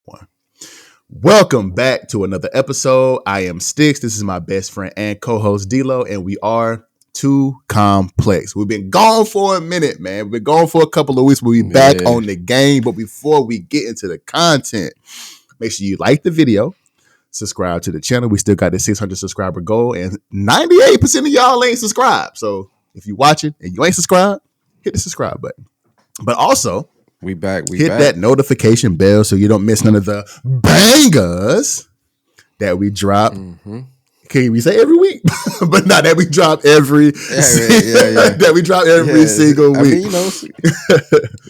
One. Welcome back to another episode. I am Sticks. This is my best friend and co-host D-Lo, and we are Too Complex. We've been gone for a minute, man. We've been gone for a couple of weeks. We'll be back on the game. But before we get into the content, make sure you like the video, subscribe to the channel. We still got the 600 subscriber goal, and 98% of y'all ain't subscribed. So if you watching and you ain't subscribed, hit the subscribe button. But also, hit that notification bell so you don't miss none of the bangers that we drop. Mm-hmm. Can we say every week? But not that we drop every that we drop every single week. I mean, you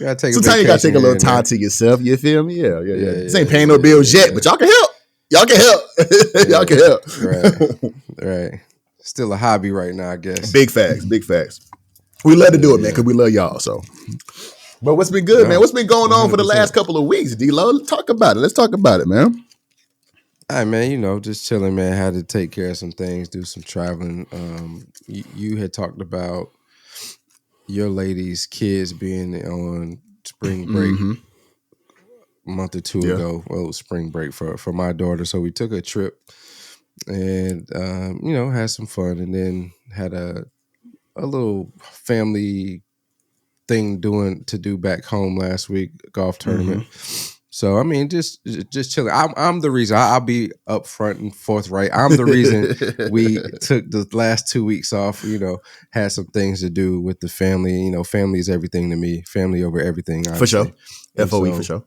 gotta take sometimes you gotta take a little time to yourself. You feel me? Yeah. This ain't paying no bills yet, but y'all can help. Y'all can help. Right. Still a hobby right now, I guess. Big facts. We love to do it, man, because we love y'all. So. But what's been good, man? What's been going on 100%. For the last couple of weeks, D-Lo? Let's talk about it, man. All right, man, just chilling, man. Had to take care of some things, do some traveling. You had talked about your lady's kids being on spring break a month or two ago. Well, it was spring break for my daughter. So we took a trip and, had some fun, and then had a little family thing to do back home last week, golf tournament. So I mean, just chilling. I'm the reason. I'll be upfront and forthright. I'm the reason we took the last 2 weeks off. Had some things to do with the family. Family is everything to me. Family over everything. For sure. FOE for sure.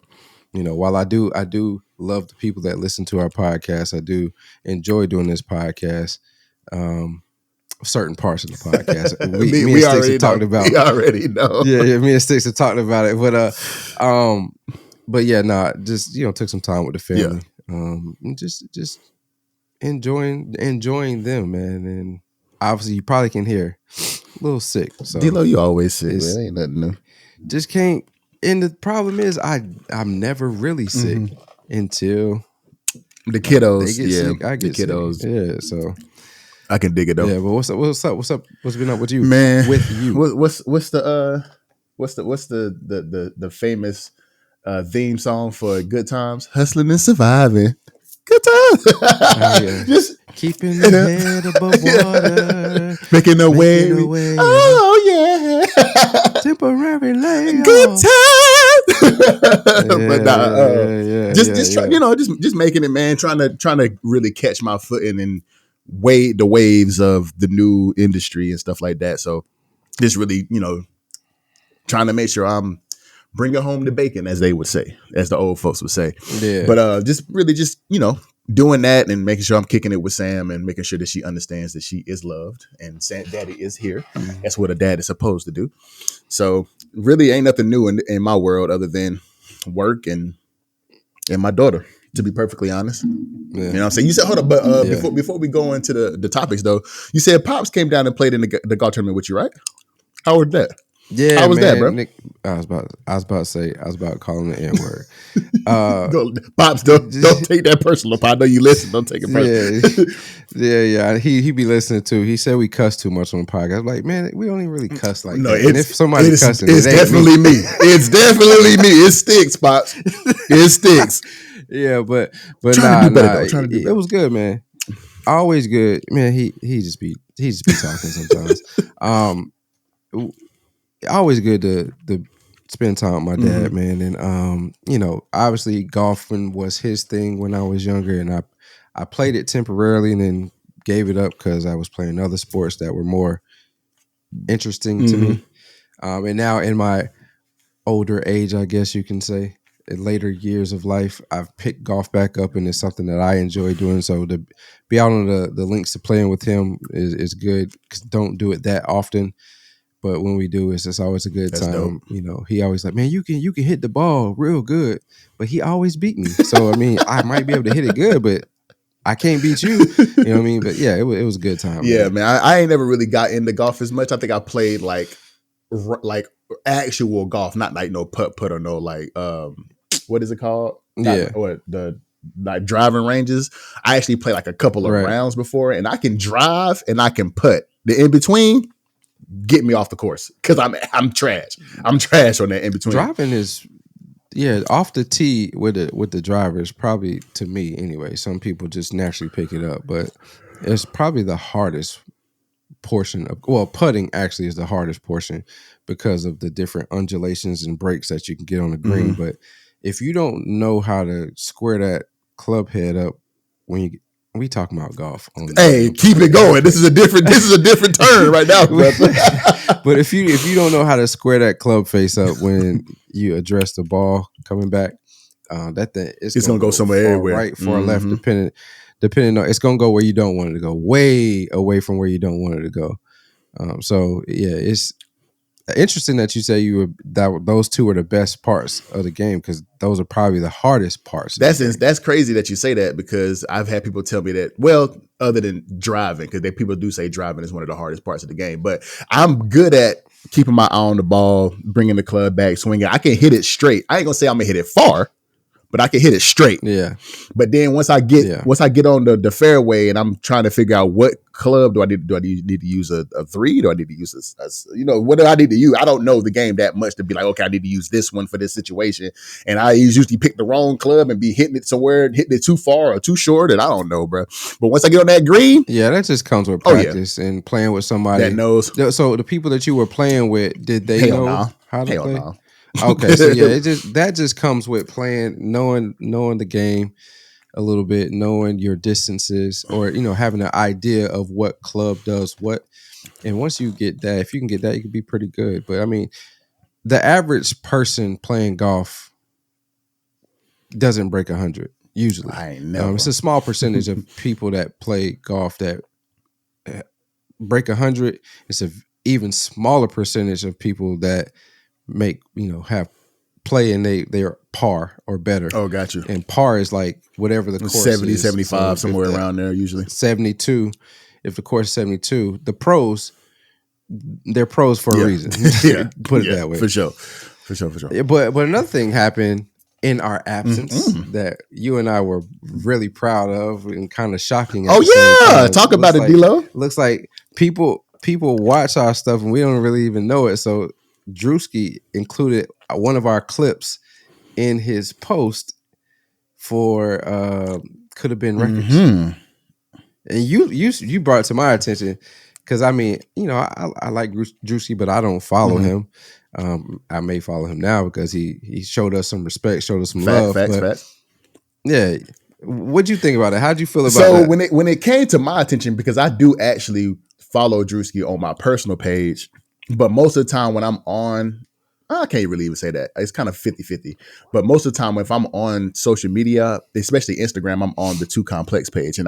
While I do love the people that listen to our podcast. I do enjoy doing this podcast. Certain parts of the podcast. We and Sticks have talked about. We already know. Yeah. Me and Sticks have talked about it, but just took some time with the family. Just enjoying them, man. And obviously, you probably can hear a little sick. So D-Lo, you always sick. Man. Ain't nothing new. Just can't. And the problem is, I'm never really sick until the kiddos. They get sick. I get the kiddos. Sick. Yeah. So. I can dig it though. Yeah, but what's up? What's been up with you, man? With you, what's the famous theme song for Good Times? Hustling and surviving. Good times. Just keeping the head above water, making a way. Oh yeah, temporary layoff. Good times. Just making it, man. Trying to really catch my footing and wade the waves of the new industry and stuff like that. So just really, trying to make sure I'm bringing home the bacon, as they would say, as the old folks would say. Yeah. But just doing that and making sure I'm kicking it with Sam and making sure that she understands that she is loved and Daddy is here. Mm-hmm. That's what a dad is supposed to do. So really ain't nothing new in my world other than work and my daughter. To be perfectly honest, You know what I'm saying? You said, hold up, but before we go into the topics though, you said Pops came down and played in the golf tournament with you, right? How was that? Yeah, how was that, bro? Nick, I was about to call him the N-word. Pops, don't take that personal. I know you listen. Don't take it personal. Yeah. He be listening too. He said we cuss too much on the podcast. I'm like, man, we don't even really cuss like that. And if somebody cussing, it's definitely me. It's definitely me. It sticks, Pops. It sticks. Yeah, but it was good, man. Always good, man. He just be talking sometimes. Always good to spend time with my dad, man. And obviously golfing was his thing when I was younger, and I played it temporarily and then gave it up because I was playing other sports that were more interesting to me. And now in my older age, I guess you can say, in later years of life, I've picked golf back up, and it's something that I enjoy doing. So to be out on the links to playing with him is good, because don't do it that often. But when we do, it's always a good time. Dope. He always like, man, you can hit the ball real good, but he always beat me. So I mean, I might be able to hit it good, but I can't beat you. You know what I mean? But yeah, it was a good time. Yeah, man. I ain't never really got into golf as much. I think I played like actual golf, not like no putt or no like what is it called? Or the like driving ranges. I actually played like a couple of rounds before, and I can drive and I can putt. The in between, get me off the course, because I'm trash. I'm trash on that in between. Driving is Yeah, off the tee with the drivers, probably, to me anyway. Some people just naturally pick it up, but it's probably the hardest portion of, well, putting actually is the hardest portion because of the different undulations and breaks that you can get on the green. But if you don't know how to square that club head up when we talking about golf. Hey, keep it going. This is a different turn right now, brother. But if you don't know how to square that club face up when you address the ball coming back, that thing it's gonna go somewhere everywhere, right, far left, depending on, it's gonna go where you don't want it to go, way away from where you don't want it to go. So yeah, it's interesting that you say those two are the best parts of the game, because those are probably the hardest parts. That's crazy that you say that, because I've had people tell me that, well, other than driving, because people do say driving is one of the hardest parts of the game, but I'm good at keeping my eye on the ball, bringing the club back, swinging. I can hit it straight. I ain't gonna say I'm gonna hit it far, but I can hit it straight. Yeah. But then once I get on the fairway and I'm trying to figure out what club do I need to use a 3? Do I need to use what do I need to use? I don't know the game that much to be like, okay, I need to use this one for this situation. And I usually pick the wrong club and be hitting it somewhere, hitting it too far or too short, and I don't know, bro. But once I get on that green, yeah, that just comes with practice and playing with somebody that knows. So the people that you were playing with, did they know how to play? No. Okay, so yeah, that just comes with playing, knowing the game a little bit, knowing your distances, or having an idea of what club does what. And once you get that, if you can get that, you can be pretty good. But I mean, the average person playing golf doesn't break 100 usually. I ain't never. It's a small percentage of people that play golf that break 100. It's an even smaller percentage of people that make have play and they're par or better. Oh, got you. And par is like whatever the course 70, is. 75, so somewhere around there usually. 72. If the course is 72, the pros, they're pros for a reason. Put it that way. For sure. But another thing happened in our absence that you and I were really proud of and kind of shocking. Oh yeah, talk about it, D-Lo. Looks like people watch our stuff and we don't really even know it. So Drewski included one of our clips in his post for Could Have Been Records. And you brought it to my attention because I mean, I like Drewski, but I don't follow him. I may follow him now because he showed us some respect, showed us some love. Facts. Yeah. What'd you think about it? How'd you feel about that? So when it came to my attention, because I do actually follow Drewski on my personal page, but most of the time when I'm on, I can't really even say that. It's kind of 50-50. But most of the time if I'm on social media, especially Instagram, I'm on the Too Complex page. And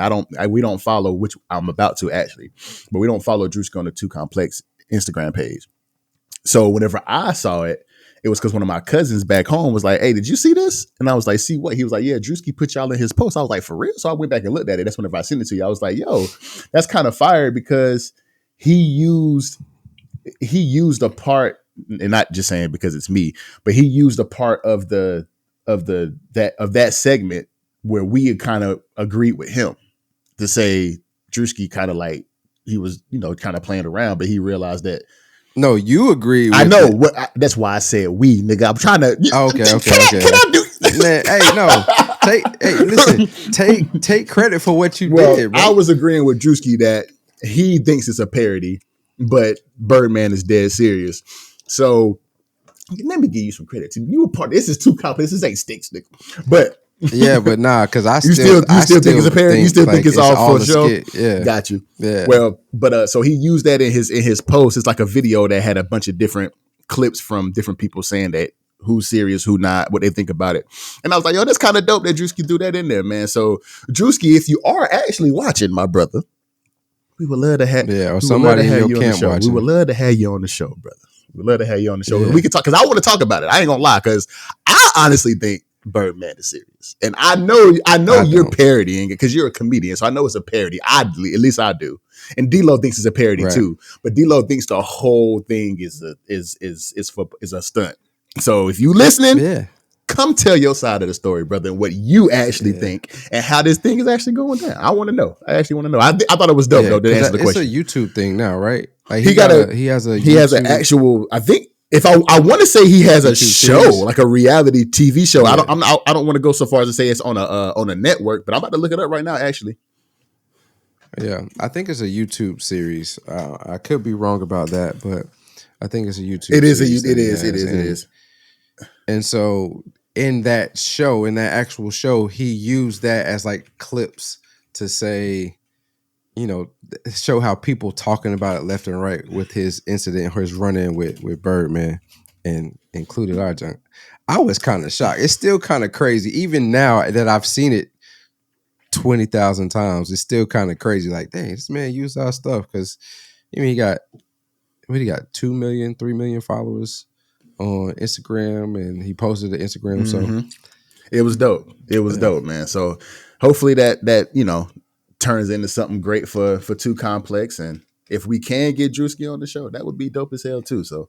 we don't follow, which I'm about to actually, but we don't follow Drewski on the Too Complex Instagram page. So whenever I saw it, it was because one of my cousins back home was like, hey, did you see this? And I was like, see what? He was like, yeah, Drewski put y'all in his post. I was like, for real? So I went back and looked at it. That's whenever I sent it to you. I was like, yo, that's kind of fire because he used a part, and not just saying because it's me, but he used a part of that segment where we had kind of agreed with him to say Drewski kind of like he was, kind of playing around, but he realized that. No, you agree with I know. That's why I said we, nigga. I'm trying to. Okay. Can I do? Man, listen. Take credit for what you did. Bro. I was agreeing with Drewski that he thinks it's a parody, but Birdman is dead serious. So let me give you some credit too. You were part. This is too complex. This ain't sticks, nigga. But yeah, but nah, because you still think it's a parody. You still think it's all for show. Yeah, got you. Yeah. Well, but so he used that in his post. It's like a video that had a bunch of different clips from different people saying that who's serious, who not, what they think about it. And I was like, yo, that's kind of dope that Drewski threw that in there, man. So Drewski, if you are actually watching, my brother, we would love to have or somebody in your camp watching. We would love to have you on the show, brother. We'd love to have you on the show. Yeah. We can talk because I want to talk about it. I ain't gonna lie, because I honestly think Birdman is serious, and I know you're parodying it because you're a comedian, so I know it's a parody. At least I do, and D-Lo thinks it's a parody too. But D-Lo thinks the whole thing is a stunt. So if you listening, come tell your side of the story, brother, and what you actually think and how this thing is actually going down. I want to know. I actually want to know. I thought it was dope though to answer the question. It's a YouTube thing now, right? Like he has an actual. I think if I want to say he has a show, series? like a reality TV show. Yeah. I don't want to go so far as to say it's on a network, but I'm about to look it up right now, actually. Yeah, I think it's a YouTube series. I could be wrong about that, but I think it's a YouTube series. It is. And so in that show, in that actual show, he used that as like clips to say, you know, show how people talking about it left and right with his incident, his run-in with Birdman, and included our junk. I was kind of shocked. It's still kind of crazy. Even now that I've seen it 20,000 times, it's still kind of crazy. Like, dang, this man used our stuff because he got 2 million, 3 million followers on Instagram, and he posted the Instagram. Mm-hmm. So it was dope. It was dope, man. So hopefully that you know turns into something great for Too Complex, and if we can get Drewski on the show, that would be dope as hell too. So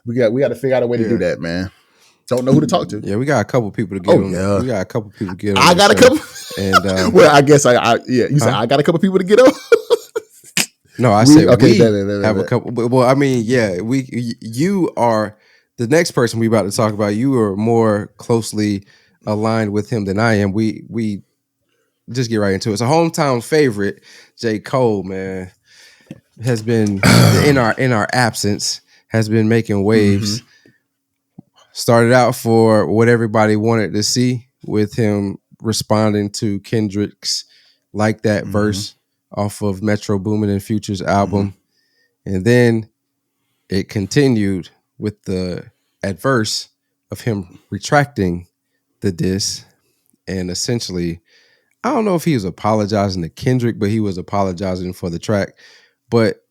we got to figure out a way to do that, man. Don't know who to talk to. Yeah, we got a couple people to get on. Yeah. We got a couple people to get on. I got a couple. And well, I guess you said I got a couple people to get on. No, I said we have a couple. Well, I mean, yeah, you are the next person we about to talk about. You are more closely aligned with him than I am. We just get right into it. It's a hometown favorite, J. Cole, man, has been in our absence, has been making waves. Mm-hmm. Started out for what everybody wanted to see with him responding to Kendrick's Like That verse off of Metro Boomin and Future's album. And then it continued with the adverse of him retracting the diss. And essentially, I don't know if he was apologizing to Kendrick, but he was apologizing for the track. But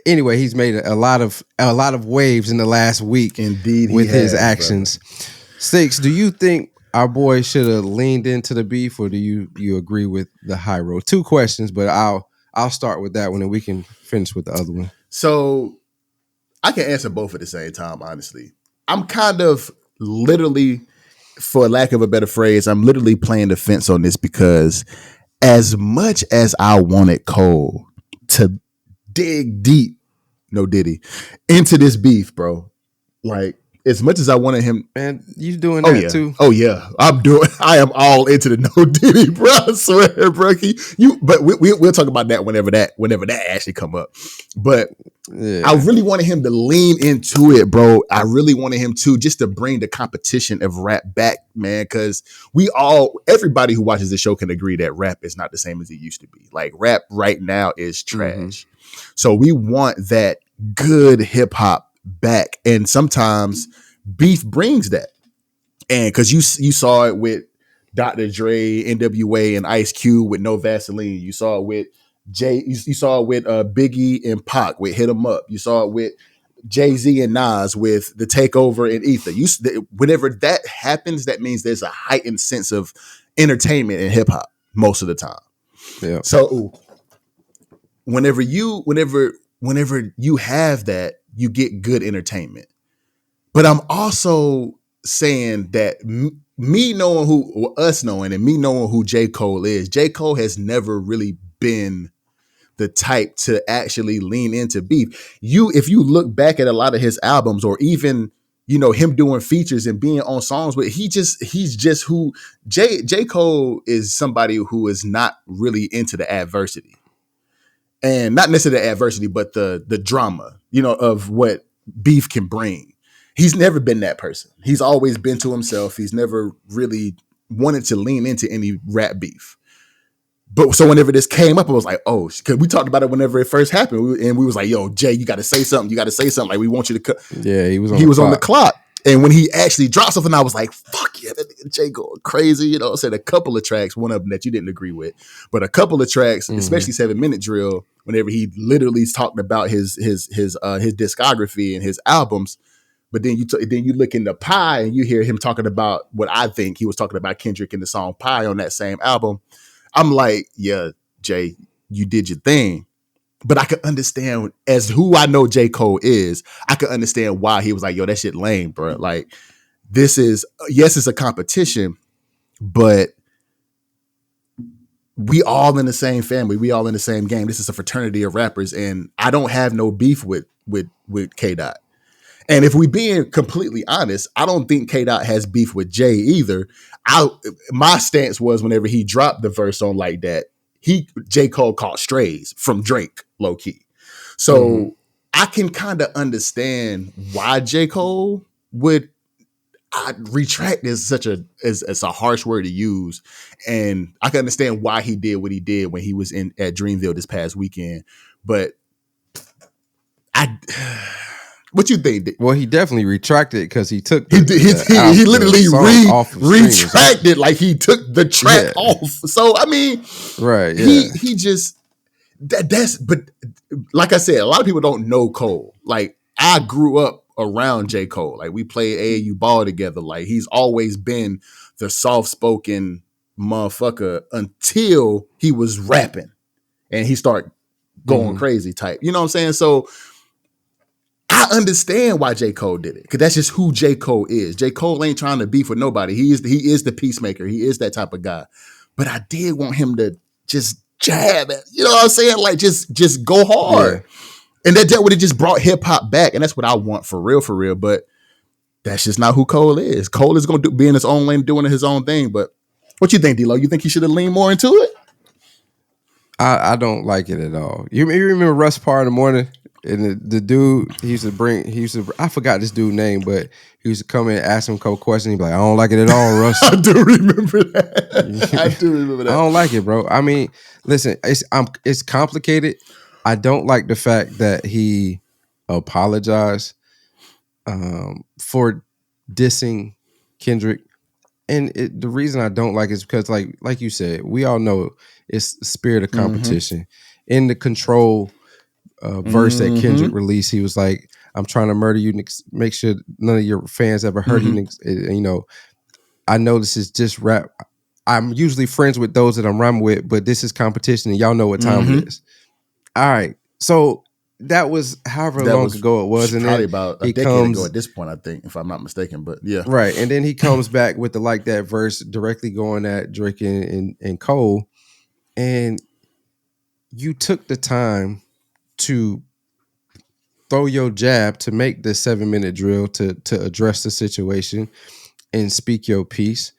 anyway, he's made a lot of waves in the last week. Indeed, with his actions. Brother. Six, do you think our boy should have leaned into the beef, or do you agree with the high road? Two questions, but I'll start with that one, and we can finish with the other one. So I can answer both at the same time. Honestly, I'm kind of literally, for lack of a better phrase, I'm literally playing the fence on this because as much as I wanted Cole to dig deep, no Diddy, into this beef, bro. Like, as much as I wanted him, man, you doing that too? Oh yeah, I am all into the no Diddy, bro. I swear, bro. But we'll talk about that whenever that actually come up. But yeah. I really wanted him to lean into it, bro. I really wanted him to just to bring the competition of rap back, man. Because everybody who watches the show can agree that rap is not the same as it used to be. Like, rap right now is trash. Mm-hmm. So we want that good hip hop back, and sometimes beef brings that. And because you saw it with Dr. Dre, NWA, and Ice Cube with No Vaseline. You saw it with you saw it with Biggie and Pac with Hit 'Em Up. You saw it with Jay-Z and Nas with the Takeover and Ether. Whenever that happens, that means there's a heightened sense of entertainment in hip hop most of the time. Yeah. So whenever you have that, you get good entertainment. But I'm also saying that me knowing us knowing and me knowing who J. Cole is, J. Cole has never really been the type to actually lean into beef. If you look back at a lot of his albums, or even, him doing features and being on songs with, he's just who J. Cole is, somebody who is not really into the adversity. And not necessarily the adversity, but the drama, of what beef can bring. He's never been that person. He's always been to himself. He's never really wanted to lean into any rap beef. But so whenever this came up, I was like, oh, because we talked about it whenever it first happened. And we was like, yo, Jay, you got to say something. You got to say something. Like, we want you to cut. Yeah, he was on the clock. And when he actually dropped something, I was like, fuck yeah, that nigga Jay going crazy. I said a couple of tracks, one of them that you didn't agree with, but a couple of tracks, especially 7 Minute Drill, whenever he literally talked about his discography and his albums. But then you look in the Pie and you hear him talking about what I think he was talking about Kendrick in the song Pie on that same album. I'm like, yeah, Jay, you did your thing. But I could understand, as who I know J. Cole is, I could understand why he was like, yo, that shit lame, bro. Like, this is, yes, it's a competition, but we all in the same family. We all in the same game. This is a fraternity of rappers, and I don't have no beef with K-Dot. And if we being completely honest, I don't think K-Dot has beef with Jay either. My stance was whenever he dropped the verse on Like That, J. Cole caught strays from Drake, low key. So I can kind of understand why J. Cole would retract is it's a harsh word to use. And I can understand why he did what he did when he was at Dreamville this past weekend. But what you think? Well, he definitely retracted because he took he literally retracted, like he took the track off. So I mean, right? Yeah. He just that's. But like I said, a lot of people don't know Cole. Like I grew up around J. Cole. Like we played AAU ball together. Like he's always been the soft spoken motherfucker until he was rapping and he started going crazy type. You know what I'm saying? So I understand why J. Cole did it because that's just who J. Cole is. J. Cole ain't trying to beef with nobody. He is the peacemaker. He is that type of guy. But I did want him to just jab it. You know what I'm saying? Like just go hard. Yeah. And that would have just brought hip hop back. And that's what I want for real. But that's just not who Cole is. Cole is going to be in his own lane, doing his own thing. But what you think, D-Lo? You think he should have leaned more into it? I don't like it at all. You remember Russ Parr in the morning? And the dude, I forgot this dude's name, but he used to come in and ask him a couple questions. He'd be like, I don't like it at all, Russ. I do remember that. I don't like it, bro. I mean, listen, it's complicated. I don't like the fact that he apologized for dissing Kendrick. And the reason I don't like it is because, like you said, we all know it's the spirit of competition. In the Control verse that Kendrick released, he was like, I'm trying to murder you, make sure none of your fans ever heard you. You know, I know this is just rap. I'm usually friends with those that I'm rhyming with, but this is competition and y'all know what time it is. All right. So that was however long ago it was. And probably about a decade ago at this point, I think, if I'm not mistaken. But yeah. Right. And then he comes back with the Like That verse directly going at Drake and Cole. And you took the time to throw your jab to make the 7-minute drill to address the situation and speak your piece.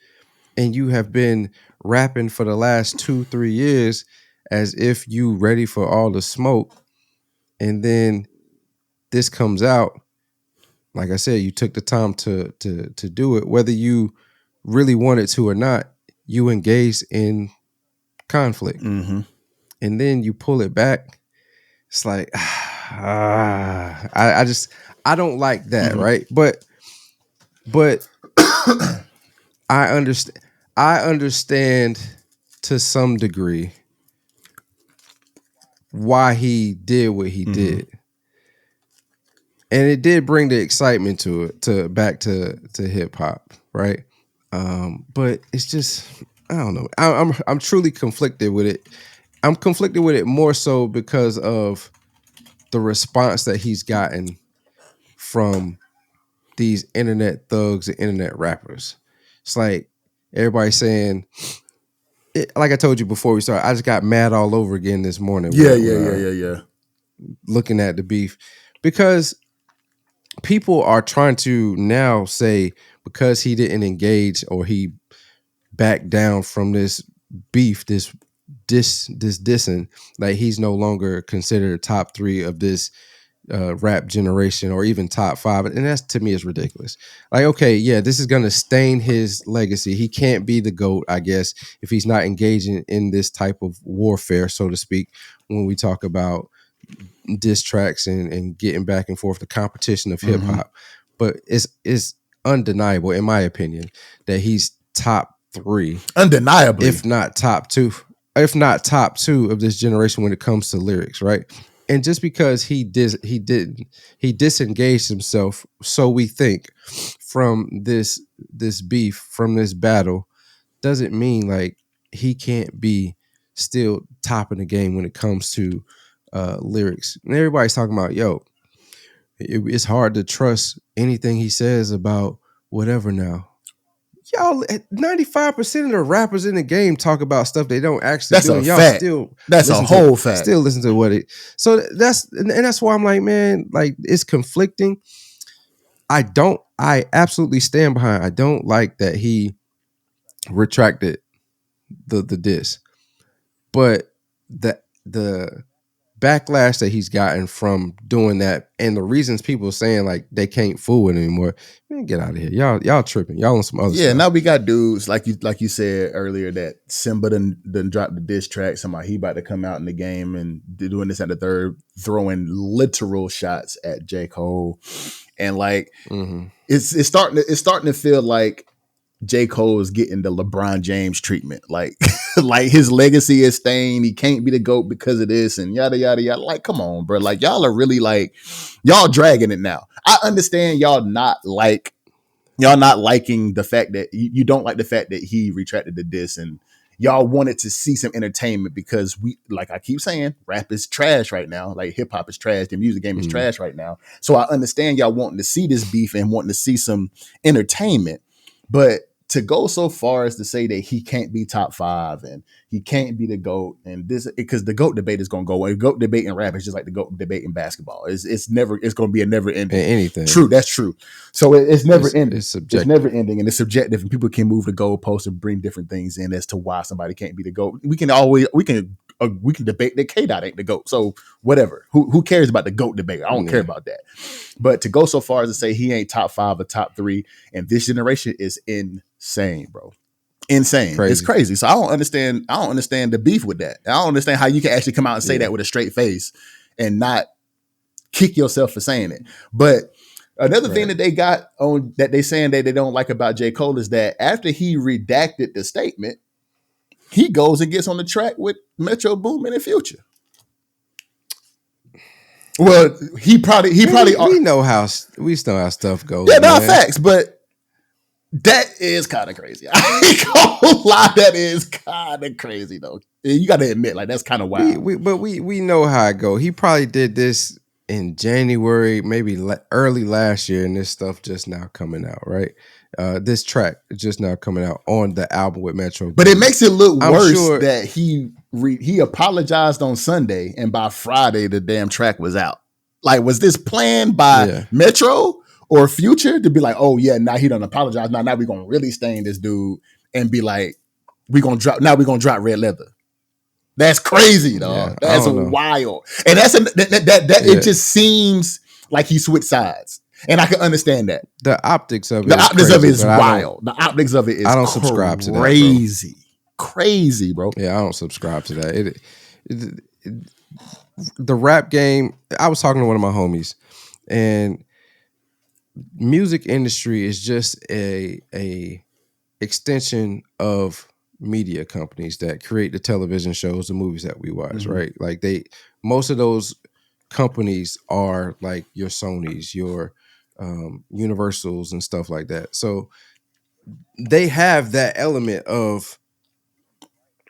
And you have been rapping for the last 2-3 years as if you ready for all the smoke. And then this comes out. Like I said, you took the time to do it. Whether you really wanted to or not, you engaged in conflict. And then you pull it back. It's like, I don't like that, right? But I understand to some degree why he did what he did. And it did bring the excitement to back to hip hop, right? But it's just, I don't know. I'm truly conflicted with it. I'm conflicted with it more so because of the response that he's gotten from these internet thugs and internet rappers. It's like everybody saying, like I told you before we started, I just got mad all over again this morning. Yeah. Looking at the beef because people are trying to now say because he didn't engage or he backed down from this beef, this dissing, like he's no longer considered top 3 of this rap generation or even top 5. And that's, to me, is ridiculous. Like, okay, yeah, this is going to stain his legacy. He can't be the GOAT, I guess, if he's not engaging in this type of warfare, so to speak, when we talk about diss tracks and getting back and forth, the competition of hip hop. But it's undeniable, in my opinion, that he's top 3, undeniably, if not top 2 of this generation when it comes to lyrics, right? And just because he disengaged himself, so we think, from this beef, from this battle, doesn't mean like he can't be still top in the game when it comes to lyrics. And everybody's talking about, it's hard to trust anything he says about whatever now. Y'all, 95% of the rappers in the game talk about stuff they don't actually do. That's a fact. That's a whole fact. Still listen to what it. So that's why I'm like, man, like it's conflicting. I absolutely stand behind. I don't like that he retracted the diss, but the backlash that he's gotten from doing that, and the reasons people are saying like they can't fool it anymore, man, get out of here, y'all tripping, y'all on some other stuff. Now we got dudes like you said earlier that Simba done dropped the diss track. Somebody he about to come out in the game and doing this at the third, throwing literal shots at J. Cole, and like it's starting to feel like J. Cole is getting the LeBron James treatment. Like, like his legacy is staying. He can't be the GOAT because of this and yada, yada, yada. Like, come on, bro. Like, y'all are really like, y'all dragging it now. I understand y'all not liking the fact that you don't like the fact that he retracted the diss and y'all wanted to see some entertainment because we, like I keep saying, rap is trash right now. Like hip hop is trash. The music game is trash right now. So I understand y'all wanting to see this beef and wanting to see some entertainment, but to go so far as to say that he can't be top 5 and he can't be the GOAT and this, because the GOAT debate is going to go away. GOAT debate in rap is just like the GOAT debate in basketball. It's going to be a never ending. Anything. True. That's true. So it's never ending. It's never ending and it's subjective and people can move the goalposts and bring different things in as to why somebody can't be the GOAT. We can debate that K-Dot ain't the GOAT. So whatever, who cares about the GOAT debate? I don't care about that. But to go so far as to say he ain't top 5 or top 3 and this generation is insane, bro. Insane. Crazy. It's crazy. So I don't understand the beef with that. I don't understand how you can actually come out and say that with a straight face and not kick yourself for saying it. But another thing that they got on that they saying that they don't like about J. Cole is that after he redacted the statement, he goes and gets on the track with Metro Boomin and Future. Well, he probably we know how stuff goes. Yeah, no facts, but that is kind of crazy. I ain't gonna lie, that is kind of crazy though. You got to admit, like that's kind of wild. We know how it go. He probably did this in January, maybe early last year, and this stuff just now coming out, right? This track just now coming out on the album with Metro. But it makes it look worse that he apologized on Sunday, and by Friday the damn track was out. Like, was this planned by Metro or Future to be like, oh yeah, now he done apologize. Now we're gonna really stain this dude and be like, we're gonna drop Red Leather. That's crazy, dog. Yeah, that's wild. And that's it just seems like he switched sides. And I can understand that. The optics of it. The optics of it is wild. The optics of it is I don't subscribe to that. Crazy. Crazy, bro. Yeah, I don't subscribe to that. The rap game, I was talking to one of my homies, and music industry is just a extension of media companies that create the television shows, the movies that we watch, right? Like most of those companies are like your Sonys, your Universals and stuff like that. So they have that element of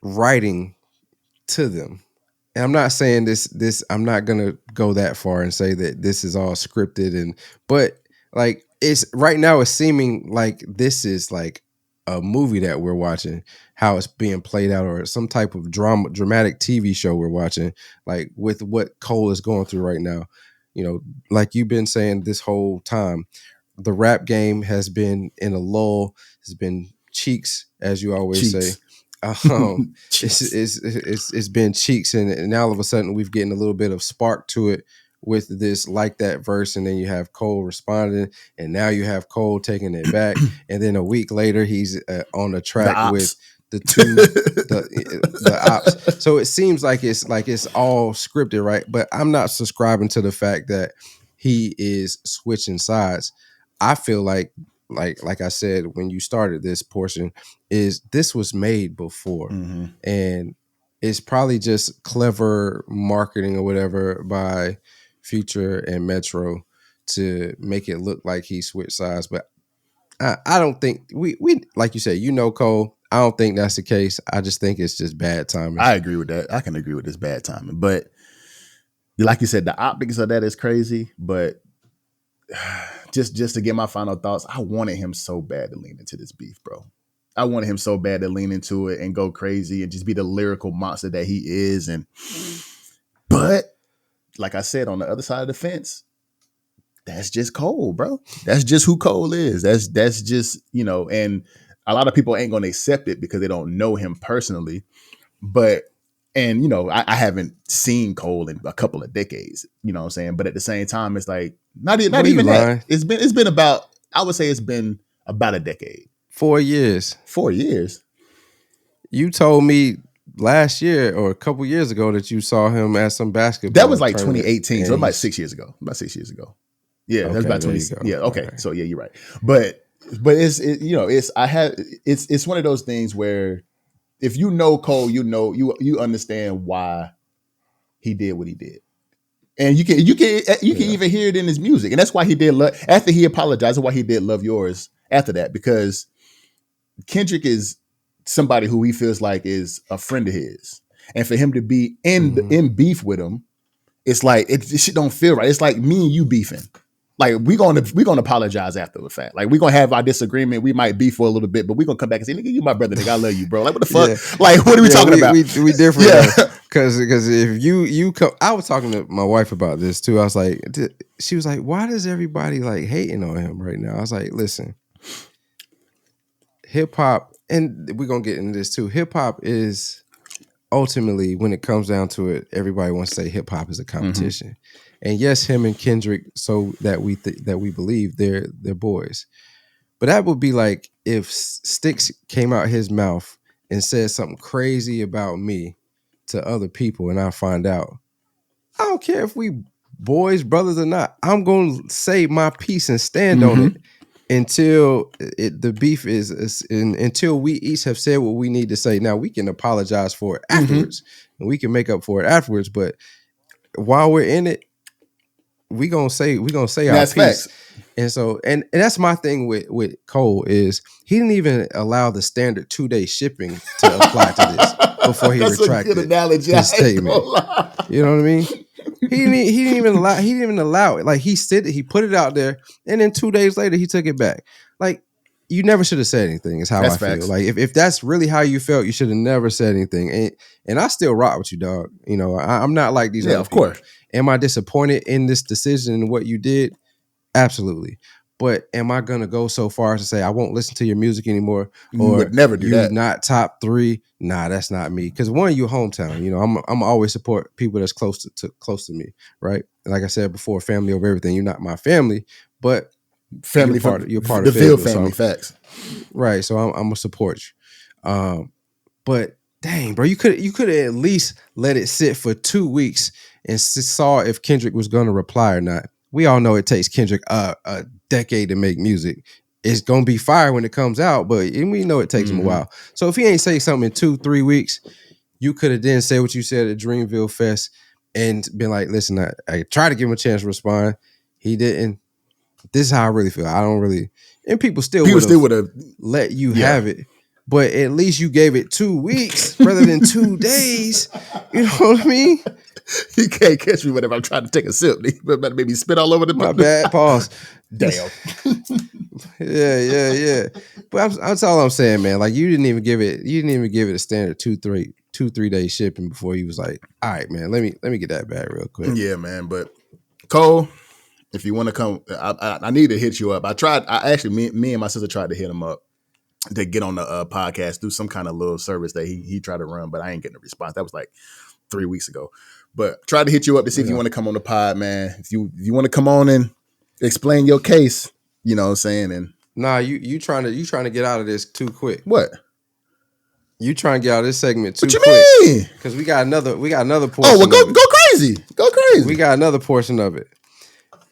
writing to them. And I'm not saying this, I'm not going to go that far and say that this is all scripted but like it's right now it's seeming like this is like a movie that we're watching, how it's being played out, or some type of dramatic TV show we're watching, like with what Cole is going through right now. You know, like you've been saying this whole time, the rap game has been in a lull, has been cheeks, as you always say. It's been cheeks, and now all of a sudden we've getting a little bit of spark to it with this like that verse, and then you have Cole responding, and now you have Cole taking it back, and then a week later he's on the track with the two the ops. So it seems like it's all scripted, right? But I'm not subscribing to the fact that he is switching sides. I feel like I said when you started this portion, is this was made before, and it's probably just clever marketing or whatever by Future and Metro to make it look like he switched sides. But I don't think we like you said, Cole. I don't think that's the case. I just think it's just bad timing. I agree with that. I can agree with this bad timing, but like you said, the optics of that is crazy. But just to get my final thoughts, I wanted him so bad to lean into this beef, bro. I wanted him so bad to lean into it and go crazy and just be the lyrical monster that he is. But like I said, on the other side of the fence, that's just Cole, bro. That's just who Cole is. That's just, and a lot of people ain't gonna accept it because they don't know him personally. But I haven't seen Cole in a couple of decades, you know what I'm saying? But at the same time, it's like not even that. It's been about, I would say it's been about a decade. 4 years. 4 years. You told me last year or a couple years ago that you saw him at some basketball. That was like 2018, so about 6 years ago. Yeah, okay, that's about 20. Yeah, okay. Right. So yeah, you're right. But it's one of those things where if you know Cole, you understand why he did what he did. And you can even hear it in his music. And that's why he did after he apologized, why he did Love Yours after that, because Kendrick is somebody who he feels like is a friend of his. And for him to be in beef with him, it's like it shit don't feel right. It's like me and you beefing. Like we're gonna apologize after the fact. Like we're gonna have our disagreement. We might beef for a little bit, but we're gonna come back and say, "Nigga, you my brother, nigga. I love you, bro." Like what the fuck? Yeah. Like what are we talking about? We different, because if you come, I was talking to my wife about this too. I was like, she was like, "Why does everybody like hating on him right now?" I was like, "Listen, hip hop, and we're gonna get into this too. Hip hop is ultimately, when it comes down to it, everybody wants to say hip hop is a competition." Mm-hmm. And yes, him and Kendrick, so that we believe they're boys. But that would be like if Sticks came out his mouth and said something crazy about me to other people, and I find out. I don't care if we boys, brothers or not. I'm going to say my piece and stand on it until the beef is until we each have said what we need to say. Now we can apologize for it afterwards, and we can make up for it afterwards. But while we're in it, we gonna say our piece. Facts. And so and that's my thing with Cole is he didn't even allow the standard 2-day shipping to apply to this before he retracted his statement. You know what I mean? He didn't even allow it. Like he said, he put it out there, and then 2 days later he took it back. Like you never should have said anything. Is how that's I feel. Like if that's really how you felt, you should have never said anything. And I still rock with you, dog. You know, I'm not like these. Yeah, of course. Am I disappointed in this decision and what you did? Absolutely. But am I gonna go so far as to say I won't listen to your music anymore? Or you would never do that. Not top 3? Nah, that's not me. Because one, you hometown. You know, I'm always support people that's close to me, right? And like I said before, family over everything. You're not my family, but family. You're part of the Ville family. So facts. Right. So I'm gonna support you. But dang, bro, you could have at least let it sit for 2 weeks and saw if Kendrick was going to reply or not. We all know it takes Kendrick a decade to make music. It's going to be fire when it comes out, but we know it takes him a while. So if he ain't say something in 2-3 weeks, you could have then said what you said at Dreamville Fest and been like, listen, I tried to give him a chance to respond. He didn't. This is how I really feel. I don't really, and people still would have let you have it. But at least you gave it 2 weeks rather than 2 days. You know what I mean? You can't catch me whenever I'm trying to take a sip. But maybe spit all over the my bad. Pause. Damn. Yeah. But that's all I'm saying, man. Like you didn't even give it a standard 2-3 day shipping before he was like, all right, man, let me get that back real quick. Yeah, man. But Cole, if you want to come, I need to hit you up. Me and my sister tried to hit him up to get on the podcast, do some kind of little service that he tried to run, but I ain't getting a response. That was like 3 weeks ago. But tried to hit you up to see if you want to come on the pod, man. If you want to come on and explain your case, you know what I'm saying? And nah, you trying to get out of this too quick. What? You trying to get out of this segment too quick? What you mean? Because we got another portion. Oh, well, go crazy. Go crazy. We got another portion of it.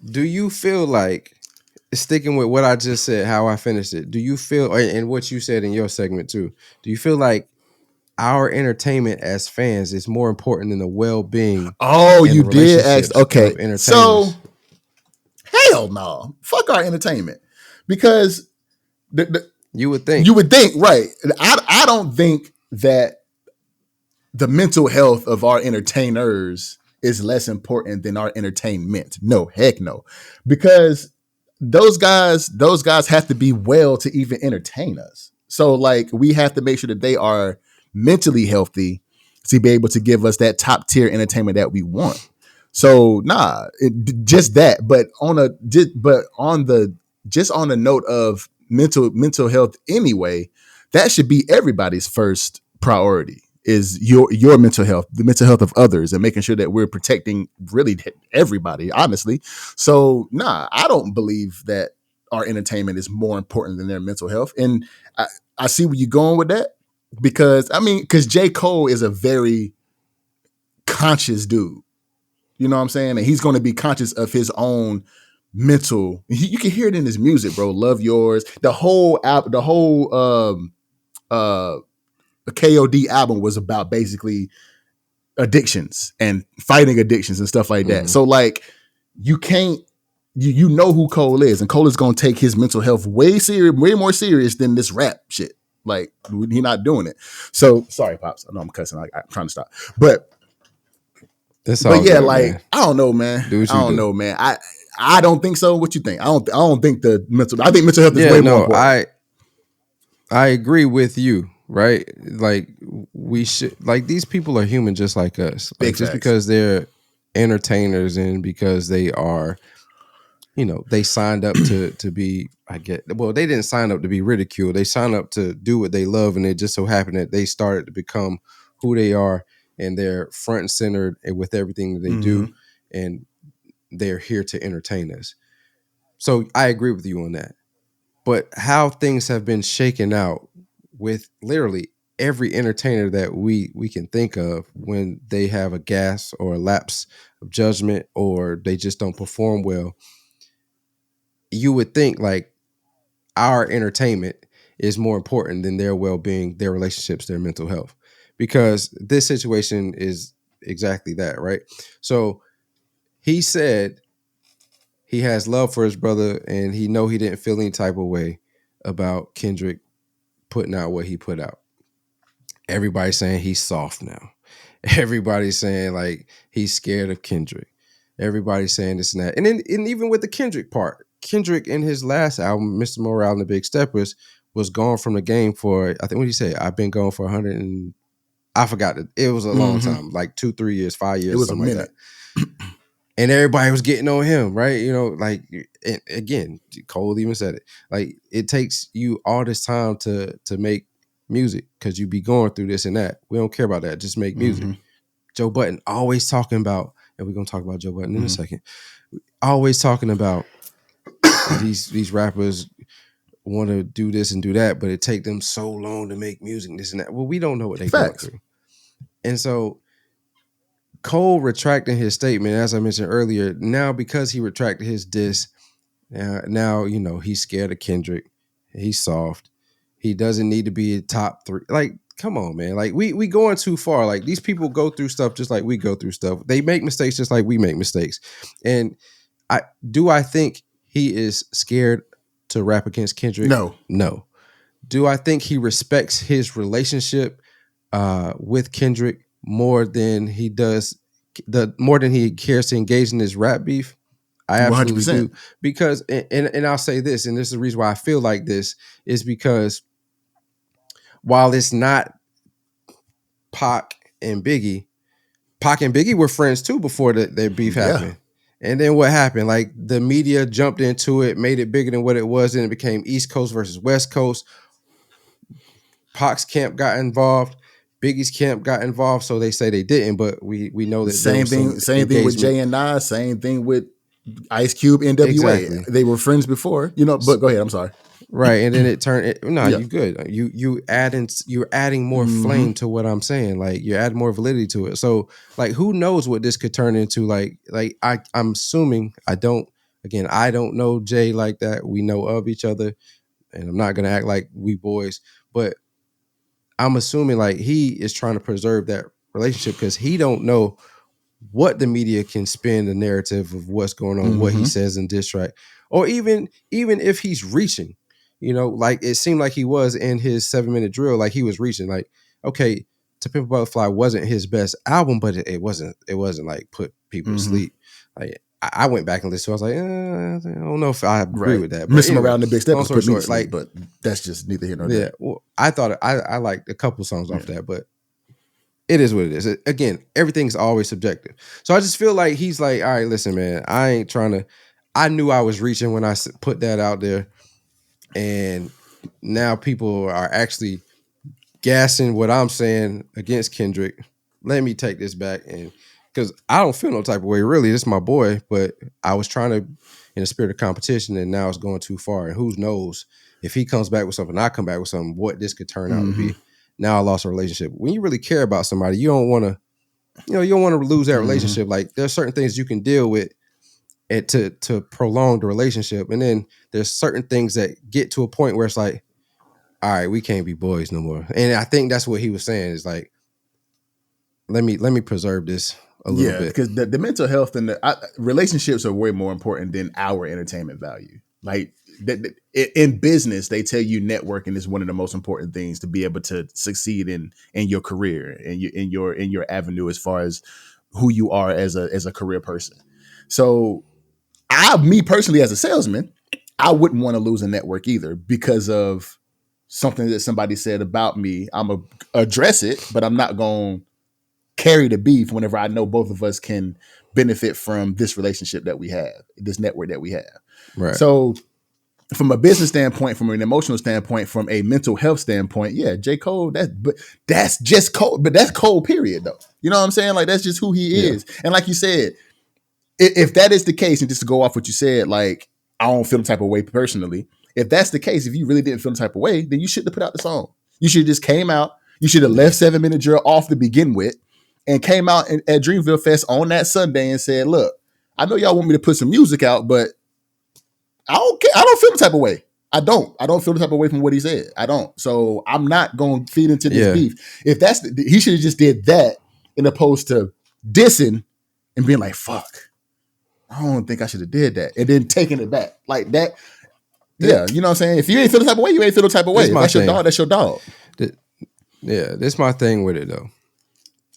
Do you feel like, sticking with what I just said, how I finished it, do you feel, and what you said in your segment too, do you feel like our entertainment as fans is more important than the well-being? Oh, you did ask. Okay. So, hell no. Fuck our entertainment. Because you would think, right. I don't think that the mental health of our entertainers is less important than our entertainment. No, heck no. Because those guys have to be well to even entertain us. So like we have to make sure that they are mentally healthy to be able to give us that top tier entertainment that we want. So just that. But on the note of mental health anyway, that should be everybody's first priority. Is your mental health, the mental health of others, and making sure that we're protecting really everybody, honestly. So I don't believe that our entertainment is more important than their mental health. And I see where you're going with that, because J. Cole is a very conscious dude. You know what I'm saying? And he's going to be conscious of his own mental. You can hear it in his music, bro. Love Yours. The whole KOD album was about basically addictions and fighting addictions and stuff like that. So like, you can't, you know who Cole is, and Cole is going to take his mental health way more serious than this rap shit. Like, he's not doing it. So sorry, Pops. I know I'm cussing. I'm trying to stop, but yeah, good, like, man. I don't know, man. I don't think so. What you think? I don't think I think mental health is way more important. I agree with you, right? Like, we should, like, these people are human just like us. Like, just because they're entertainers and because they are, they signed up to be, they didn't sign up to be ridiculed. They signed up to do what they love, and it just so happened that they started to become who they are, and they're front and center with everything that they do, and they're here to entertain us. So I agree with you on that. But how things have been shaken out with literally every entertainer that we can think of, when they have a gas or a lapse of judgment, or they just don't perform well, you would think like our entertainment is more important than their well-being, their relationships, their mental health, because this situation is exactly that, right? So he said he has love for his brother, and he didn't feel any type of way about Kendrick putting out what he put out. Everybody's saying he's soft now. Everybody's saying like he's scared of Kendrick. Everybody's saying this and that. And even with the Kendrick part, Kendrick in his last album, Mr. Morale and the Big Steppers, was gone from the game for, I think, what did he say? I've been gone for 100 and I forgot it. It was a long time, like 2, 3 years, 5 years, it was something a minute. Like that. And everybody was getting on him, right? Like, again, Cole even said it. Like, it takes you all this time to make music because you be going through this and that. We don't care about that. Just make music. Joe Budden always talking about, and we're going to talk about Joe Budden in a second, always talking about these rappers want to do this and do that, but it take them so long to make music, this and that. Well, we don't know what they're going through. And so Cole retracting his statement, as I mentioned earlier, now because he retracted his diss, now he's scared of Kendrick. He's soft. He doesn't need to be a top 3. Like, come on, man. Like, we going too far. Like, these people go through stuff just like we go through stuff. They make mistakes just like we make mistakes. And I think he is scared to rap against Kendrick? No. Do I think he respects his relationship with Kendrick more than he does more than he cares to engage in his rap beef? I absolutely 100%. Do. Because, and I'll say this, and this is the reason why I feel like this, is because while it's not Pac and Biggie were friends too before their beef happened. And then what happened? Like, the media jumped into it, made it bigger than what it was, and it became East Coast versus West Coast. Pac's camp got involved. Biggie's camp got involved, so they say they didn't, but we know that same thing with Jay and Nas, same thing with Ice Cube, NWA. Exactly. They were friends before, but go ahead. I'm sorry. Right, and then it turned. You good. You're adding more flame to what I'm saying. Like, you're adding more validity to it. So, like, who knows what this could turn into? Like I'm assuming I don't know Jay like that. We know of each other, and I'm not gonna act like we boys, but I'm assuming like he is trying to preserve that relationship because he don't know what the media can spin the narrative of what's going on, what he says in diss track, or even if he's reaching, like it seemed like he was in his 7-minute drill, like he was reaching. Like, okay, To Pimp a Butterfly wasn't his best album, but it wasn't like put people to sleep. Like, I went back and listened to it. I was like, I don't know if I agree with that. Missing anyway, around the big step was put me to sleep, but that's just neither here nor there. Well, I thought I liked a couple songs off that, but It is what it is. Again, everything's always subjective. So I just feel like he's like, all right, listen, man, I ain't trying to. I knew I was reaching when I put that out there, and now people are actually gassing what I'm saying against Kendrick. Let me take this back, and because I don't feel no type of way, really. This is my boy, but I was trying to, in the spirit of competition, and now it's going too far. And who knows if he comes back with something, I come back with something, what this could turn out to be. Now I lost a relationship. When you really care about somebody, you don't want to, you don't want to lose that relationship. Like there's certain things you can deal with and to prolong the relationship, and then there's certain things that get to a point where it's like, all right, we can't be boys no more. And I think that's what he was saying is like, let me preserve this a little bit. Because the mental health and the relationships are way more important than our entertainment value. Like in business, they tell you networking is one of the most important things to be able to succeed in your career and in your avenue as far as who you are as a career person. So me personally as a salesman, I wouldn't want to lose a network either because of something that somebody said about me. I'm going to address it, but I'm not going to carry the beef whenever I know both of us can benefit from this relationship that we have, this network that we have. Right. So from a business standpoint, from an emotional standpoint, from a mental health standpoint, yeah, J. Cole, that's just Cole, but that's Cole, period, though. You know what I'm saying? Like, that's just who he is. And like you said, if that is the case, and just to go off what you said, like, I don't feel the type of way personally. If that's the case, if you really didn't feel the type of way, then you shouldn't have put out the song. You should have just came out. You should have left 7 Minute Drill off to begin with and came out at Dreamville Fest on that Sunday and said, look, I know y'all want me to put some music out, but I don't care. I don't feel the type of way. I don't feel the type of way from what he said. I don't. So I'm not going to feed into this beef. If that's he should have just did that in opposed to dissing and being like, fuck, I don't think I should have did that. And then taking it back like that. Yeah. You know what I'm saying? If you ain't feel the type of way, you ain't feel the type of way. If that's your dog, that's your dog. Yeah. This is my thing with it though.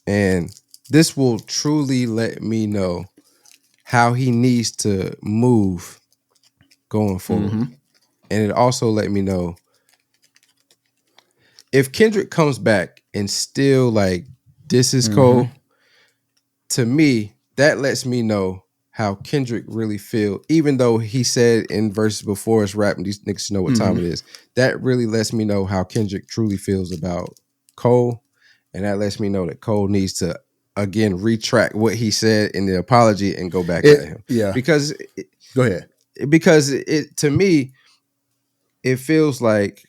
And this will truly let me know how he needs to move going forward. And it also let me know if Kendrick comes back and still like this is Cole, to me, that lets me know how Kendrick really feel. Even though he said in verses before it's rapping, these niggas know what time it is. That really lets me know how Kendrick truly feels about Cole. And that lets me know that Cole needs to, again, retract what he said in the apology and go back at him. Yeah. Because go ahead. Because it to me, it feels like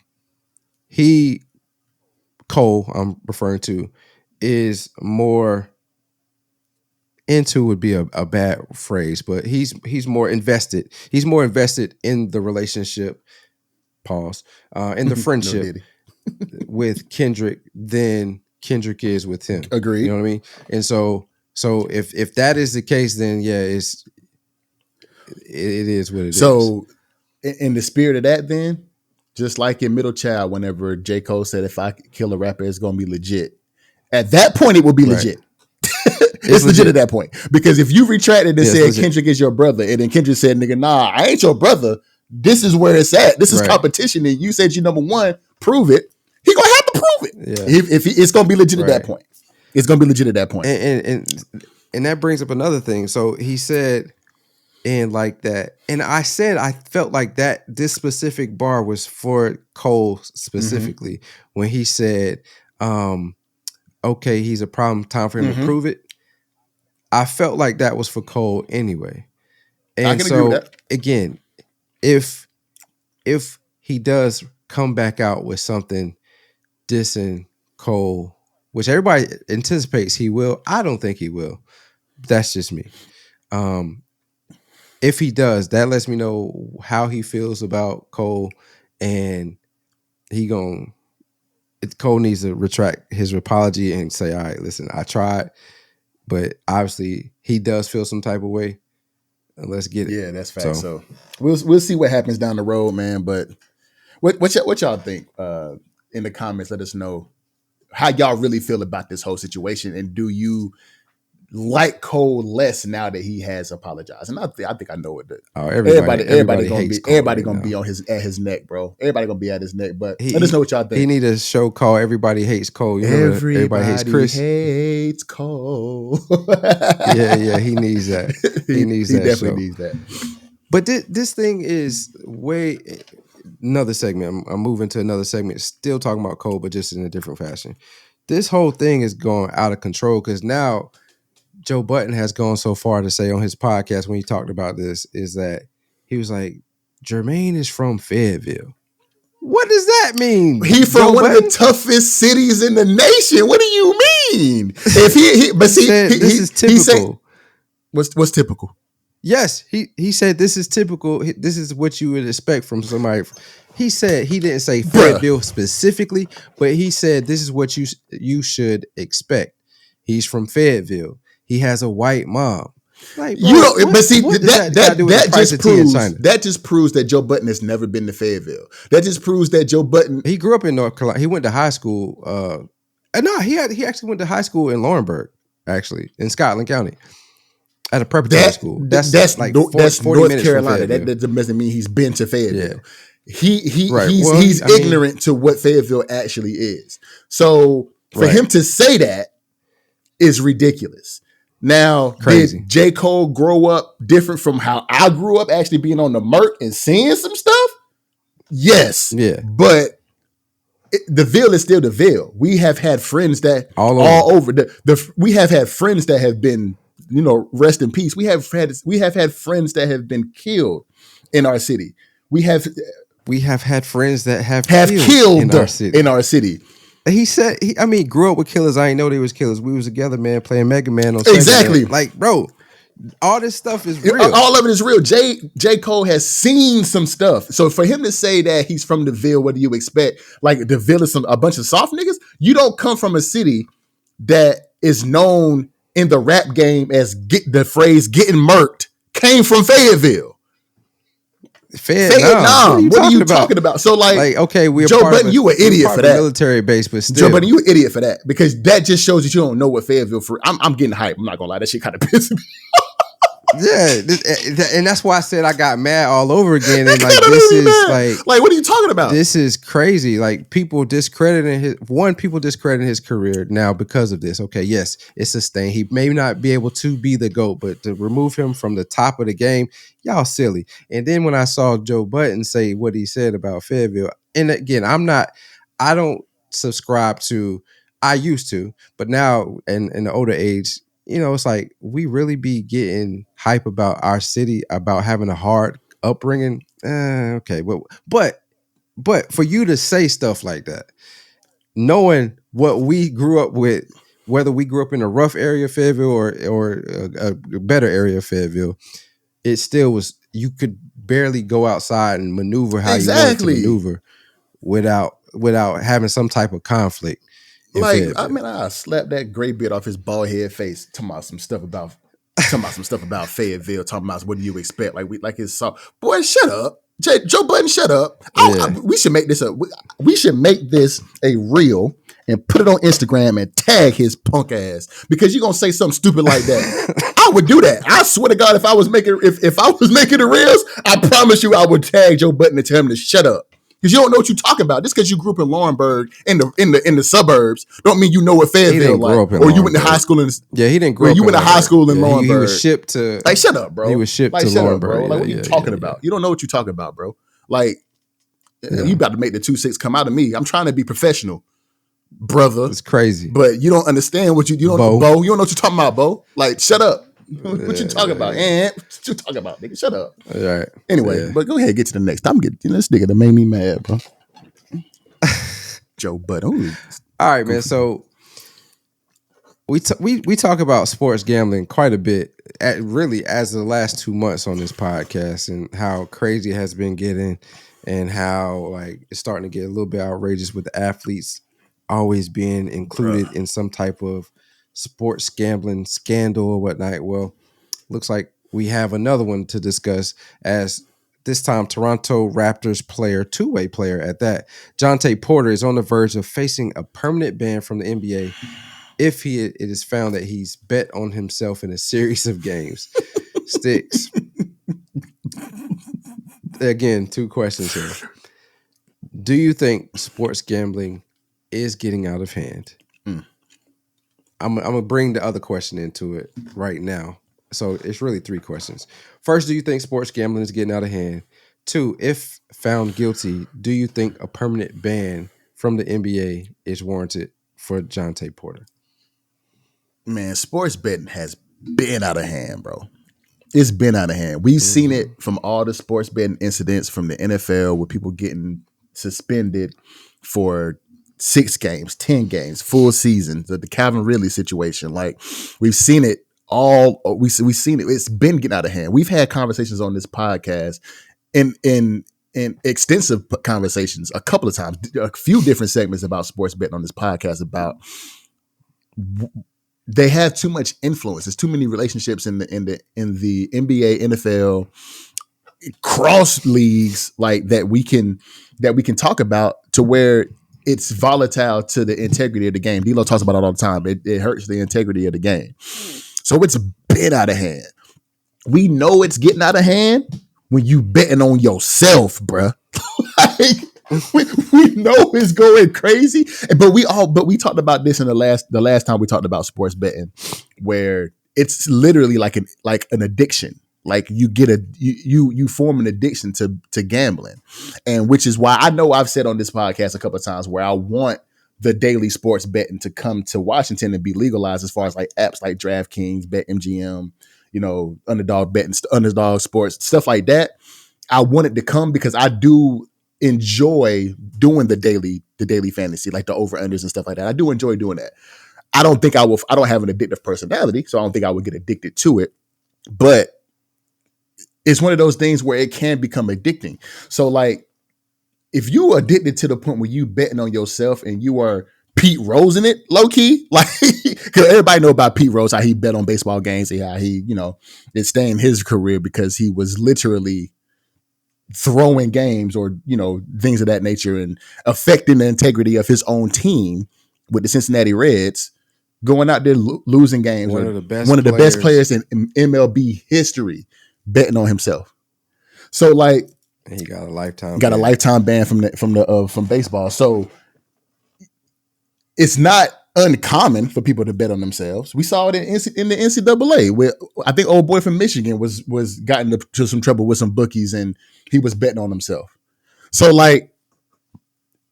Cole, I'm referring to, is more into would be a bad phrase, but he's more invested. He's more invested in the relationship, in the friendship with Kendrick than Kendrick is with him. Agreed. You know what I mean? And so if that is the case, then yeah, it is what it is. So in the spirit of that, then, just like in Middle Child, whenever J. Cole said, if I kill a rapper, it's going to be legit. At that point, it will be legit. It's legit at that point. Because if you retracted and said Kendrick is your brother, and then Kendrick said, nigga, nah, I ain't your brother. This is where it's at. This is competition. And you said you number one, prove it. He going to have to prove it. Yeah. It's going to be legit at that point. It's going to be legit at that point. And that brings up another thing. So he said, and like that, and I said I felt like that this specific bar was for Cole specifically when he said, okay, he's a problem, time for him to prove it. I felt like that was for Cole anyway. And I can agree with that. Again, if he does come back out with something dissing Cole, which everybody anticipates he will, I don't think he will. That's just me. If he does, that lets me know how he feels about Cole, and Cole needs to retract his apology and say, all right, listen, I tried, but obviously he does feel some type of way. Let's get it. Yeah, that's fact. So we'll see what happens down the road, man. But what y'all think? In the comments, let us know how y'all really feel about this whole situation, and do you like Cole less now that he has apologized, and I think I know what the everybody gonna be on his neck, bro. Everybody gonna be at his neck, but I just know what y'all think. He need a show called "Everybody Hates Cole." You remember everybody hates Chris. Hates Cole. yeah, he needs that. He definitely needs that. But this thing is way another segment. I'm moving to another segment, still talking about Cole, but just in a different fashion. This whole thing is going out of control because now Joe Buden has gone so far to say on his podcast when he talked about this is that he was like, Jermaine is from Fayetteville. What does that mean? He from one of the toughest cities in the nation. What do you mean? If this is typical. What's typical? Yes, he said this is typical. This is what you would expect from somebody. He said he didn't say Fayetteville specifically, but he said this is what you should expect. He's from Fayetteville. He has a white mom. Like, bro, that just proves that Joe Buden has never been to Fayetteville. That just proves that Joe Buden. He grew up in North Carolina. He went to high school. He actually went to high school in Laurinburg, actually in Scotland County, at a preparatory school. That's North Carolina. That doesn't mean he's been to Fayetteville. Yeah. He's ignorant to what Fayetteville actually is. So for him to say that is ridiculous. Now, crazy. Did J. Cole grow up different from how I grew up, actually being on the Merc and seeing some stuff? Yes. Yeah. But the Ville is still the Ville. We have had friends that all over. We have had friends that have been, rest in peace. We have had friends that have been killed in our city. We have had friends that have killed in our city. He said, grew up with killers. I didn't know they was killers. We was together, man, playing Mega Man on exactly. Sunday. Like, bro, all this stuff is real. All of it is real. J. Cole has seen some stuff. So for him to say that he's from the Ville, what do you expect? Like the Ville is a bunch of soft niggas? You don't come from a city that is known in the rap game as the phrase getting murked came from Fayetteville. Vietnam. What are you talking about? So okay, we're Joe Buden, you an idiot for that. Military base, but still, Joe Buden, you an idiot for that because that just shows that you don't know what Fayetteville. I'm getting hyped. I'm not gonna lie, that shit kind of pisses me. Yeah, and that's why I said I got mad all over again. And like this is like what are you talking about? This is crazy. Like people discrediting his career now because of this. Okay, yes, it's sustained. He may not be able to be the GOAT, but to remove him from the top of the game, y'all silly. And then when I saw Joe Buden say what he said about Fayetteville, and again, I don't subscribe to. I used to, but now in the older age. It's like we really be getting hype about our city, about having a hard upbringing. Okay, but for you to say stuff like that, knowing what we grew up with, whether we grew up in a rough area of Fayetteville or a better area of Fayetteville, it still was. You could barely go outside and maneuver how you wanted to maneuver without having some type of conflict. I slapped that gray beard off his bald head face. Talking about some stuff about Fayetteville. Talking about what do you expect? Like it's so. Boy, shut up, Joe Buden. Shut up. We should make this a reel and put it on Instagram and tag his punk ass because you're gonna say something stupid like that. I would do that. I swear to God, if I was making the reels, I promise you, I would tag Joe Buden and tell him to shut up. Because you don't know what you're talking about. Just because you grew up in Laurinburg in the suburbs, don't mean you know what Fayetteville like. Or you went to high school in. Yeah, he didn't grow up. You went to high school in Laurinburg. He was shipped to. Like, shut up, bro. He was shipped to Laurinburg. Bro. Like, what are you talking about? You don't know what you're talking about, bro. Like, you about to make the 2-6 come out of me. I'm trying to be professional, brother. It's crazy, but you don't understand what you don't. Bo, you don't know what you're talking about, Bo. Like, shut up. What you talking about? What you talking about, nigga? Shut up. All right. Anyway, but go ahead and get to the next. This nigga that made me mad, bro. Joe Buden. All right, man. So we talk about sports gambling quite a bit, really as the last 2 months on this podcast, and how crazy it has been getting, and how like it's starting to get a little bit outrageous with the athletes always being included in some type of sports gambling scandal or whatnot. Well, looks like we have another one to discuss as. This time, Toronto Raptors player, two-way player at that, Jontay Porter is on the verge of facing a permanent ban from the NBA if it is found that he's bet on himself in a series of games. Sticks. Again, 2 questions here. Do you think sports gambling is getting out of hand? I'm going to bring the other question into it right now. So it's really 3 questions. First, do you think sports gambling is getting out of hand? 2, if found guilty, do you think a permanent ban from the NBA is warranted for Jontay Porter? Man, sports betting has been out of hand, bro. It's been out of hand. We've seen it from all the sports betting incidents from the NFL with people getting suspended for 6 games, 10 games, full seasons. The Calvin Ridley situation. Like, we've seen it all. We've seen it. It's been getting out of hand. We've had conversations on this podcast in extensive conversations a couple of times, a few different segments about sports betting on this podcast about they have too much influence. There's too many relationships in the NBA, NFL, cross leagues like that we can talk about to where it's volatile to the integrity of the game. D'Lo talks about it all the time. It hurts the integrity of the game. So it's been out of hand. We know it's getting out of hand when you betting on yourself, bruh. Like, we know it's going crazy, but we talked about this in the last time we talked about sports betting, where it's literally like an addiction. Like you form an addiction to gambling, and which is why I know I've said on this podcast a couple of times where I want the daily sports betting to come to Washington and be legalized, as far as like apps like DraftKings, BetMGM, Underdog betting, Underdog Sports, stuff like that. I want it to come because I do enjoy doing the daily fantasy, like the over-unders and stuff like that. I do enjoy doing that. I don't have an addictive personality, so I don't think I would get addicted to it. But it's one of those things where it can become addicting. So like, if you are addicted to the point where you betting on yourself and you are Pete Rose in it, low key, like, because everybody know about Pete Rose, how he bet on baseball games and how he, it stained his career because he was literally throwing games or, things of that nature and affecting the integrity of his own team with the Cincinnati Reds, going out there losing games. One of the best players in MLB history, betting on himself. So like, and he got a lifetime ban from baseball. So it's not uncommon for people to bet on themselves. We saw it in the NCAA, where I think old boy from Michigan was gotten into some trouble with some bookies and he was betting on himself. So like,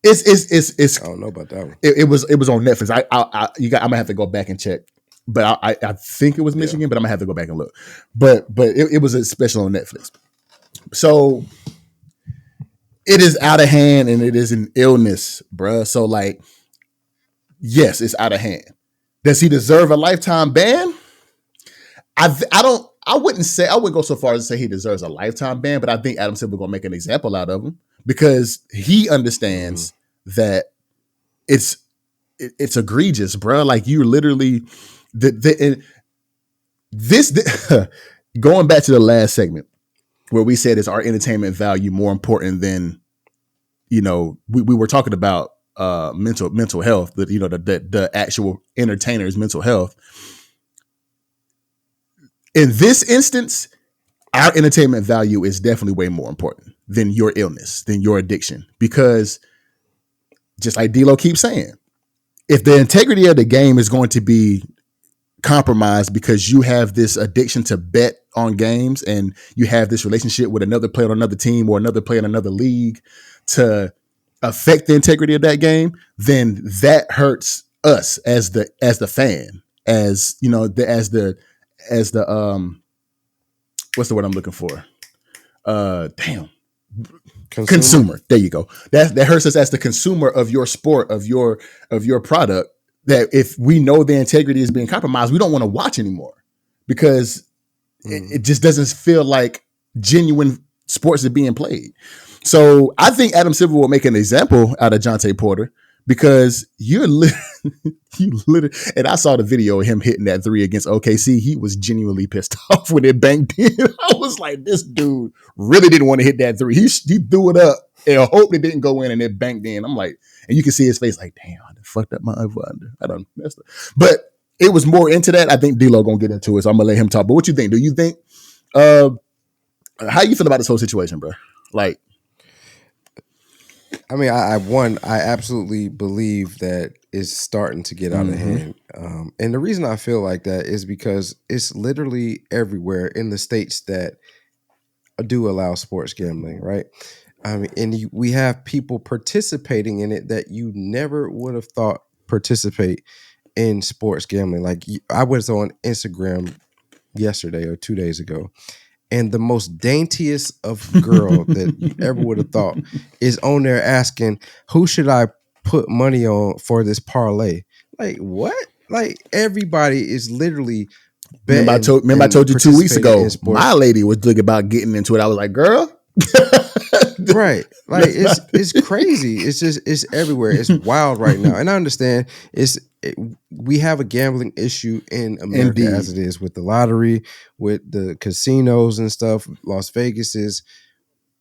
it's I don't know about that one. It was on Netflix. I'm gonna have to go back and check, but I think it was Michigan, but I'm gonna have to go back and look. But it was a special on Netflix. So it is out of hand and it is an illness, bruh. So like, yes, it's out of hand. Does he deserve a lifetime ban? I wouldn't go so far as to say he deserves a lifetime ban, but I think Adam Silver gonna make an example out of him because he understands that it's egregious, bro. Like, you literally going back to the last segment where we said, is our entertainment value more important than, we were talking about mental health, but the actual entertainer's mental health. In this instance, our entertainment value is definitely way more important than your illness, than your addiction, because just like D'Lo keeps saying, if the integrity of the game is going to be compromised because you have this addiction to bet on games and you have this relationship with another player on another team or another player in another league to affect the integrity of that game, then that hurts us as the fan, as what's the word I'm looking for? Consumer. There you go. That hurts us as the consumer of your sport, of your product. That if we know the integrity is being compromised, we don't want to watch anymore because it just doesn't feel like genuine sports are being played. So I think Adam Silver will make an example out of Jontay Porter because you literally, and I saw the video of him hitting that 3 against OKC. He was genuinely pissed off when it banked in. I was like, this dude really didn't want to hit that 3. He threw it up and hoped it didn't go in and it banked in. I'm like, and you can see his face like, damn, fucked up my over-under. I done messed up. But it was more into that. I think D-Lo going to get into it, so I'm going to let him talk. But what you think? Do you think, how you feel about this whole situation, bro? Like, I mean, I absolutely believe that it's starting to get out of hand. And the reason I feel like that is because it's literally everywhere in the states that do allow sports gambling, right? I mean, and we have people participating in it that you never would have thought participate in sports gambling. Like I was on Instagram yesterday or 2 days ago, and the most daintiest of girl that you ever would have thought is on there asking, who should I put money on for this parlay? Like, what? Like, everybody is literally remember I told you 2 weeks ago, my lady was thinking about getting into it. I was like, girl. Right. Like, it's crazy. It's everywhere. It's wild right now. And I understand we have a gambling issue in America. Indeed. As it is with the lottery, with the casinos and stuff. Las Vegas is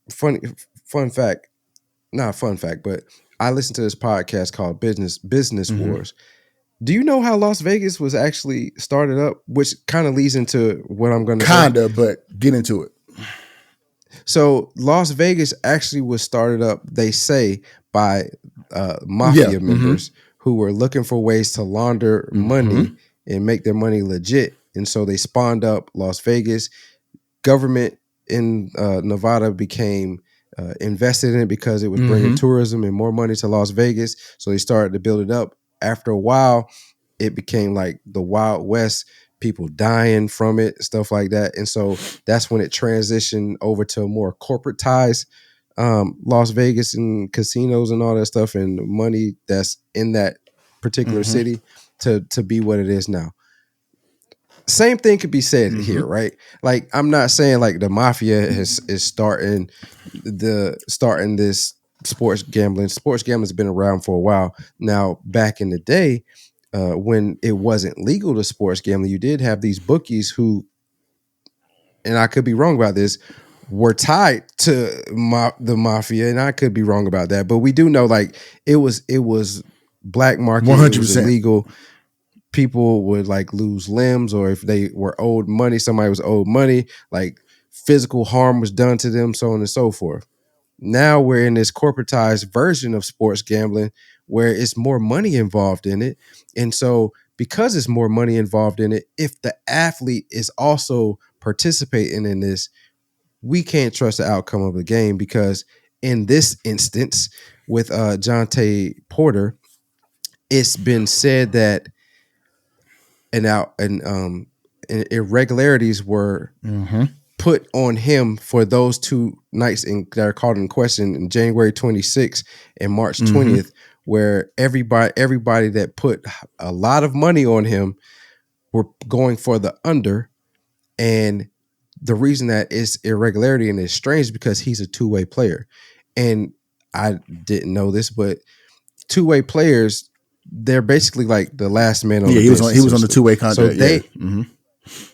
fun fact, not fun fact, but I listened to this podcast called Business Wars. Do you know how Las Vegas was actually started up? Which kind of leads into what I'm going to say. But get into it. So Las Vegas actually was started up, they say, by mafia members who were looking for ways to launder money and make their money legit. And so they spawned up Las Vegas. Government in Nevada became invested in it because it was bringing tourism and more money to Las Vegas. So they started to build it up. After a while, it became like the Wild West, people dying from it, stuff like that. And so that's when it transitioned over to a more corporatized Las Vegas and casinos and all that stuff and money that's in that particular city to be what it is now. Same thing could be said here, right? Like, I'm not saying like the mafia is starting this sports gambling. Sports gambling has been around for a while. Now, back in the day, when it wasn't legal to sports gambling, you did have these bookies who, and I could be wrong about this, were tied to the mafia, and I could be wrong about that. But we do know, like, it was black market, 100%. It was illegal. People would like lose limbs, or if they were owed money, somebody was owed money, like physical harm was done to them, so on and so forth. Now we're in this corporatized version of sports gambling where it's more money involved in it. And so because it's more money involved in it, if the athlete is also participating in this, we can't trust the outcome of the game, because in this instance with Jontay Porter, it's been said that irregularities were put on him for those 2 nights that are called in question in January 26th and March 20th, where everybody that put a lot of money on him were going for the under. And the reason that it's irregularity and it's strange because he's a two-way player. And I didn't know this, but two-way players, they're basically like the last man on the bench. He was on the two-way contract. So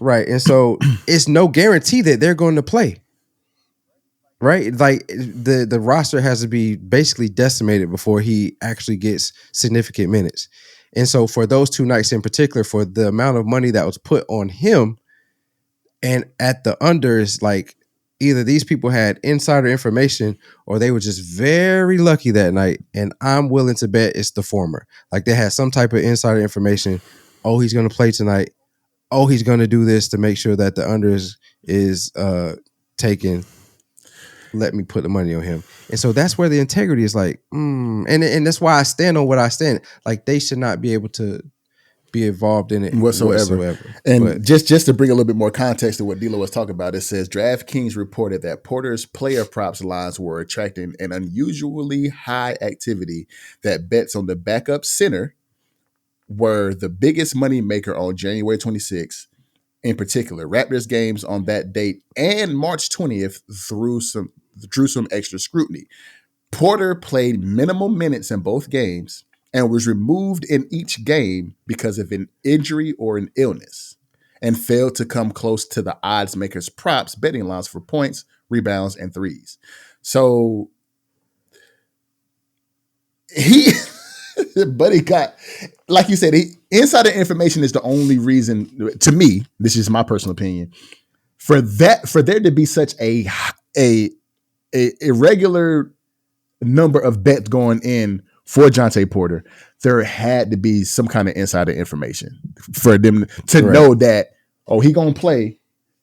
right. And so it's no guarantee that they're going to play. Right? Like the roster has to be basically decimated before he actually gets significant minutes. And so for those 2 nights in particular, for the amount of money that was put on him and at the unders, like either these people had insider information or they were just very lucky that night. And I'm willing to bet it's the former. Like they had some type of insider information. Oh, he's going to play tonight. Oh, he's going to do this to make sure that the unders is taken. Let me put the money on him. And so that's where the integrity is like, and that's why I stand on what I stand. Like they should not be able to be involved in it whatsoever. And just to bring a little bit more context to what D'Lo was talking about, it says DraftKings reported that Porter's player props lines were attracting an unusually high activity, that bets on the backup center were the biggest money maker on January 26th. In particular, Raptors games on that date and March 20th drew some extra scrutiny. Porter played minimal minutes in both games and was removed in each game because of an injury or an illness, and failed to come close to the odds makers' props betting lines for points, rebounds, and threes. So he But he got, like you said, insider information is the only reason. To me, this is my personal opinion. For there to be such a irregular number of bets going in for Jontay Porter, there had to be some kind of insider information for them to know that, oh, he gonna play,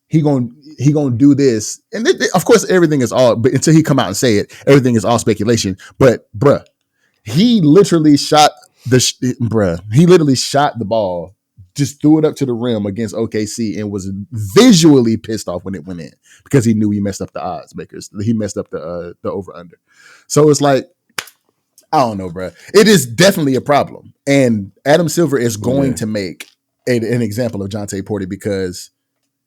he gonna do this, and of course everything is all. But until he come out and say it, everything is all speculation. But bruh, he literally shot the ball, just threw it up to the rim against OKC, and was visually pissed off when it went in because he knew he messed up the odds makers. He messed up the over under. So it's like, I don't know, bro. It is definitely a problem, and Adam Silver is going to make an example of Jontay Porter because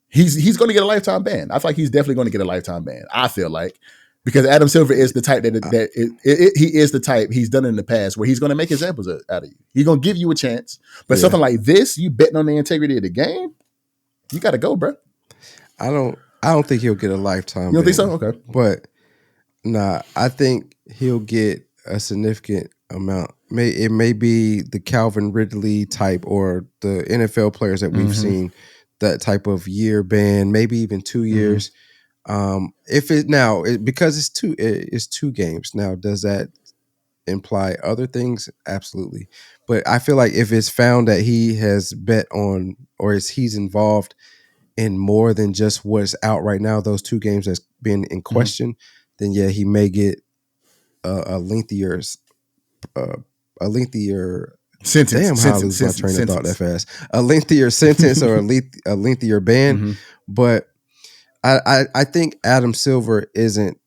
he's going to get a lifetime ban. I feel like he's definitely going to get a lifetime ban. I feel like. Because Adam Silver is the type he is the type, he's done it in the past, where he's going to make examples out of you. He's going to give you a chance. But something like this, you betting on the integrity of the game, you got to go, bro. I don't think he'll get a lifetime. You don't think so? Okay. But nah, I think he'll get a significant amount. It may be the Calvin Ridley type or the NFL players that we've seen, that type of year ban, maybe even 2 years. If it now because it's two games now, does that imply other things? Absolutely. But I feel like if it's found that he has bet on, or he's involved in more than just what's out right now, those 2 games that's been in question, then yeah, he may get a lengthier sentence. Damn, how I lose my train of thought that fast. A lengthier sentence or a lengthier ban. But I think Adam Silver isn't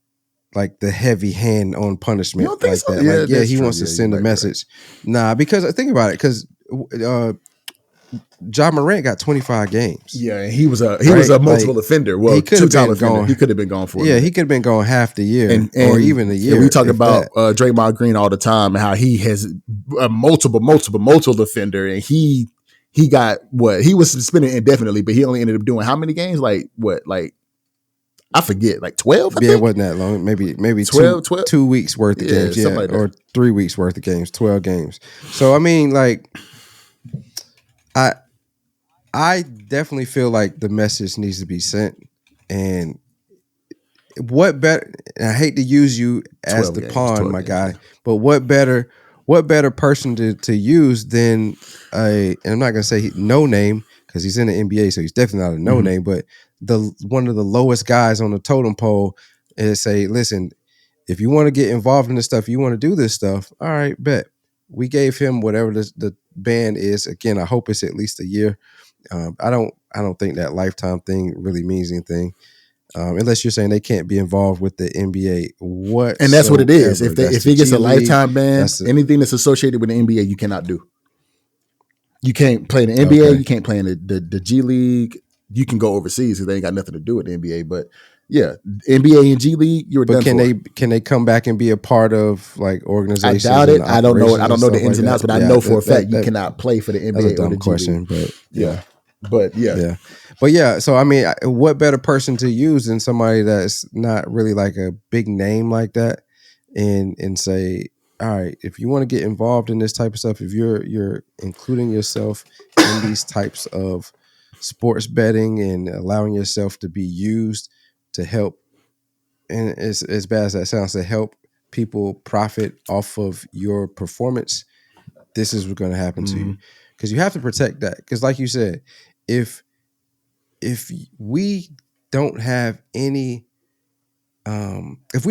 like the heavy hand on punishment like so? That. Yeah, he wants to send a message. Right. Nah, because think about it, because Ja Morant got 25 games. Yeah, and he was a multiple offender. Well, he 2-time offender. He could have been gone for. Yeah, he could have been gone half the year, or even a year. We talk about Draymond Green all the time and how he has a multiple offender, and he got what he was suspended indefinitely, but he only ended up doing how many games? Like I forget, like 12. It wasn't that long. Maybe 12, 2 weeks worth of games, like or 3 weeks worth of games, 12 games. So I mean, like, I definitely feel like the message needs to be sent. And what better? I hate to use you as the pawn, my guy, but what better person to use than and I'm not gonna say no name because he's in the NBA, so he's definitely not a no name, but one of the lowest guys on the totem pole, and say, listen, if you want to get involved in this stuff, you want to do this stuff, all right, bet. We gave him whatever the ban is. Again, I hope it's at least a year. I don't think that lifetime thing really means anything, unless you're saying they can't be involved with the NBA. And that's what it is. If he gets a lifetime ban, anything that's associated with the NBA, you cannot do. You can't play in the NBA. Okay. You can't play in the G League. You can go overseas because they ain't got nothing to do with the NBA. But yeah, NBA and G League, you're done. But can they come back and be a part of like organizations? I doubt it. I don't know. I don't know the ins and outs, but I know for a fact you cannot play for the NBA. That's a dumb or the question, G League. but yeah. So I mean, what better person to use than somebody that's not really like a big name like that, and say, all right, if you want to get involved in this type of stuff, if you're including yourself in these types of sports betting and allowing yourself to be used to help, and as bad as that sounds, to help people profit off of your performance, this is what's going to happen to you, because you have to protect that. Because like you said, if we don't have any, if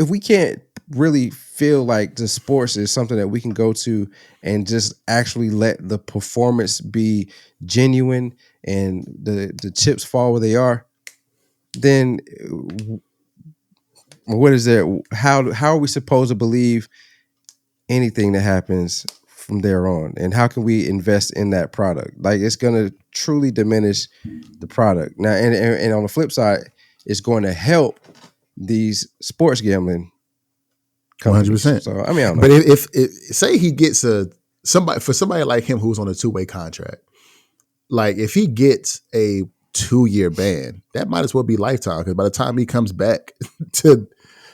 we can't really feel like the sports is something that we can go to and just actually let the performance be genuine and the chips fall where they are, then what is there? How are we supposed to believe anything that happens from there on? And how can we invest in that product? Like, it's going to truly diminish the product. Now, and on the flip side, it's going to help these sports gambling companies. 100%. So I mean, I don't know. But if say he gets somebody like him who's on a 2-way contract, like if he gets a 2-year ban, that might as well be lifetime, because by the time he comes back to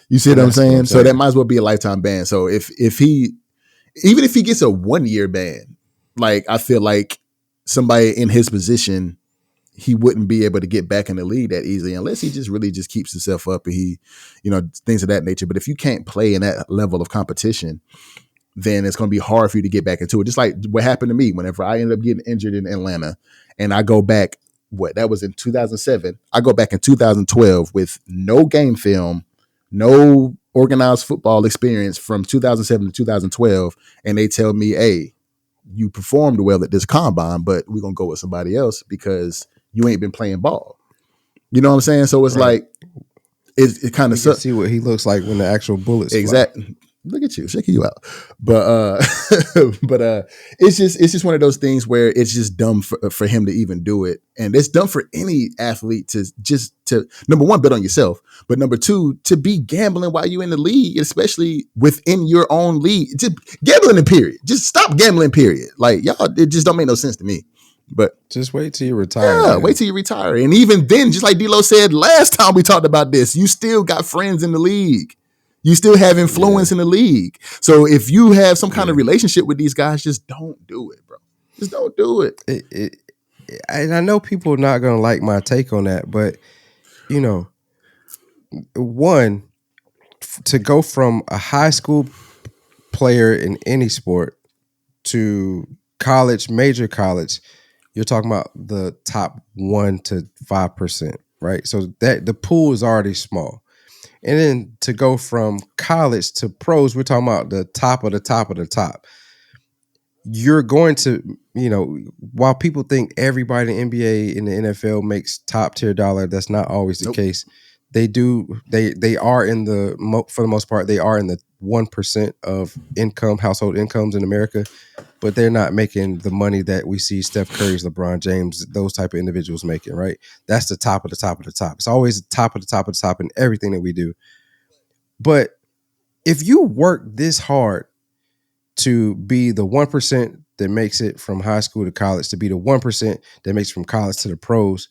You see what I'm saying? So that might as well be a lifetime ban. So if he, even if he gets a 1 year ban, like I feel like somebody in his position, he wouldn't be able to get back in the league that easily unless he just really just keeps himself up and he, things of that nature. But if you can't play in that level of competition, then it's going to be hard for you to get back into it. Just like what happened to me whenever I ended up getting injured in Atlanta, and I go back, that was in 2007. I go back in 2012 with no game film, no organized football experience from 2007 to 2012. And they tell me, hey, you performed well at this combine, but we're going to go with somebody else because you ain't been playing ball. You know what I'm saying? So it's like, it kind of sucks. See what he looks like when the actual bullets exactly fly. Look at you, shaking you out. But it's just one of those things where it's just dumb for him to even do it. And it's dumb for any athlete to number one, bet on yourself, but number two, to be gambling while you're in the league, especially within your own league. Just gambling in period. Just stop gambling, period. Like, y'all, it just don't make no sense to me. But just wait till you retire. Yeah, man. Wait till you retire. And even then, just like D-Lo said last time we talked about this, you still got friends in the league. You still have influence in the league. So if you have some kind of relationship with these guys, just don't do it, bro. Just don't do it. And I know people are not going to like my take on that, but, one, to go from a high school player in any sport to college, major college, you're talking about the top 1% to 5%, right? So that the pool is already small. And then to go from college to pros, we're talking about the top of the top of the top. You're going to, while people think everybody in the NBA and the NFL makes top tier dollar, that's not always the case. They do. They are in for the most part, they are in the 1% of income, household incomes in America, but they're not making the money that we see Steph Curry's, LeBron James, those type of individuals making, right? That's the top of the top of the top. It's always the top of the top of the top in everything that we do. But if you work this hard to be the 1% that makes it from high school to college, to be the 1% that makes it from college to the pros,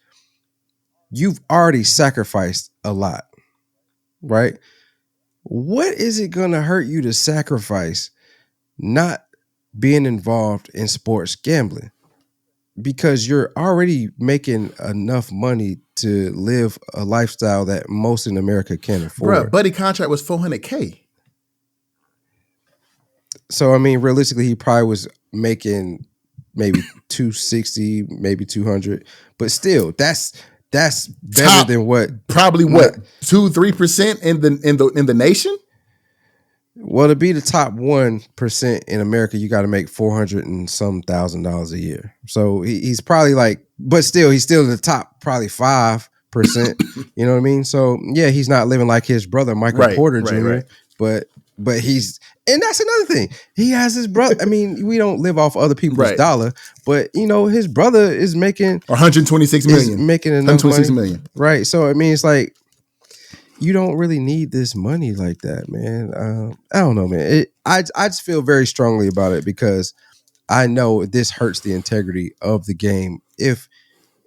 you've already sacrificed a lot, right? What is it going to hurt you to sacrifice not being involved in sports gambling? Because you're already making enough money to live a lifestyle that most in America can't afford. Bruh, buddy contract was $400K. So, I mean, realistically, he probably was making maybe 260, maybe 200, but still, that's better than what? Probably what? 2-3% in the nation? Well, to be the top 1% in America, you got to make $400 and some $1,000 a year. So he's probably like, but still, he's still in the top probably 5%. You know what I mean? So yeah, he's not living like his brother Michael Porter Jr. But he's, and that's another thing. He has his brother. I mean, we don't live off other people's dollar, but his brother is making 126 million, making enough 126 money. million, right? So I mean, it's like, you don't really need this money like that, man. I don't know, man. I just feel very strongly about it because I know this hurts the integrity of the game.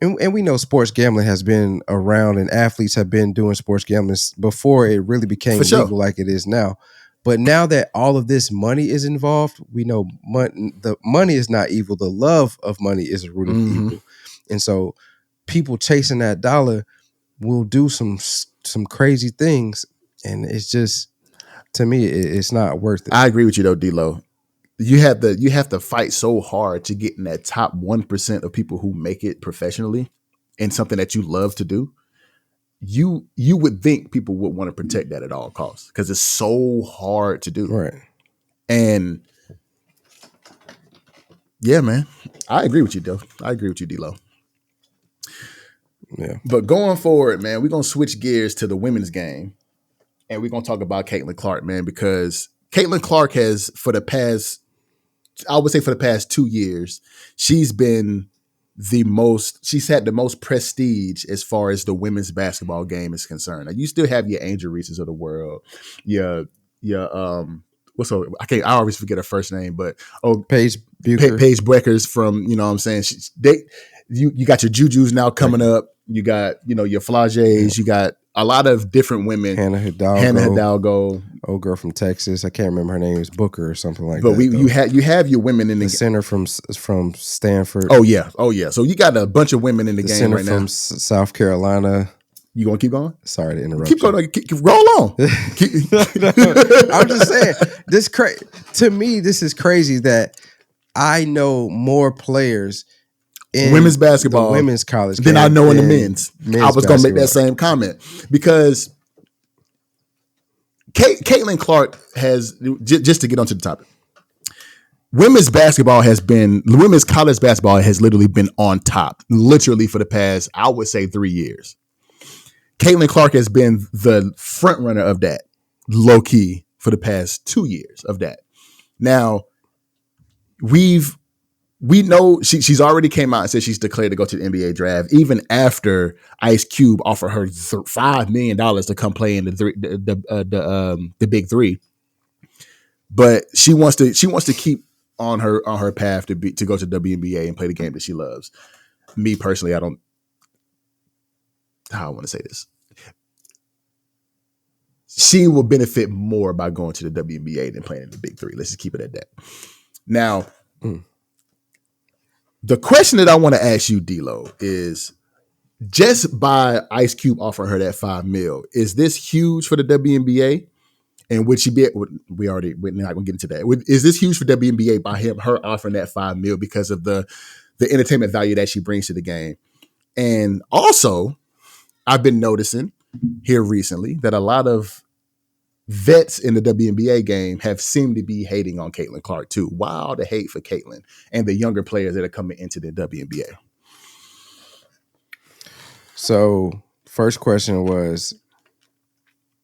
And we know sports gambling has been around and athletes have been doing sports gambling before it really became legal like it is now. But now that all of this money is involved, we know the money is not evil. The love of money is a root of evil. And so people chasing that dollar will do some crazy things. And it's just, to me, it's not worth it. I agree with you though, D-Lo. You have to fight so hard to get in that top 1% of people who make it professionally in something that you love to do. You would think people would want to protect that at all costs because it's so hard to do. Right. And yeah, man, I agree with you, though. I agree with you, D-Lo. Yeah. But going forward, man, we're going to switch gears to the women's game. And we're going to talk about Caitlin Clark, man, because Caitlin Clark has, for the past 2 years, she's had the most prestige as far as the women's basketball game is concerned. Now, you still have your Angel Reeses of the world, I always forget her first name, but Paige Buecher. Paige Bueckers from, you know what I'm saying? You got your Jujus now coming up. You got, your Flages, you got a lot of different women. Hannah Hidalgo. Old girl from Texas. I can't remember her name. Is Booker or something like that. But you have your women in the center from Stanford. Oh yeah. So you got a bunch of women in the game right now. From South Carolina. You gonna keep going? Sorry to interrupt. Keep going. Roll on. I'm just saying. To me, this is crazy that I know more players in women's basketball, women's college than I know in the men's. I was going to make that same comment because Caitlin Clark has, just to get onto the topic, women's college basketball has literally been on top, literally for the past, I would say 3 years. Caitlin Clark has been the front runner of that, low key, for the past 2 years of that. Now, we know she's already came out and said she's declared to go to the NBA draft, even after Ice Cube offered her $5 million to come play in the Big Three. But she wants to keep on her path to go to WNBA and play the game that she loves. Me personally, I want to say this. She will benefit more by going to the WNBA than playing in the Big Three. Let's just keep it at that. Now. The question that I want to ask you, D-Lo, is just by Ice Cube offering her that $5 million, is this huge for the WNBA? And would she be? We're not going to get into that. Is this huge for WNBA by her offering that $5 million because of the entertainment value that she brings to the game? And also, I've been noticing here recently that a lot of vets in the WNBA game have seemed to be hating on Caitlin Clark too. Why all the hate for Caitlin and the younger players that are coming into the WNBA? So, first question was,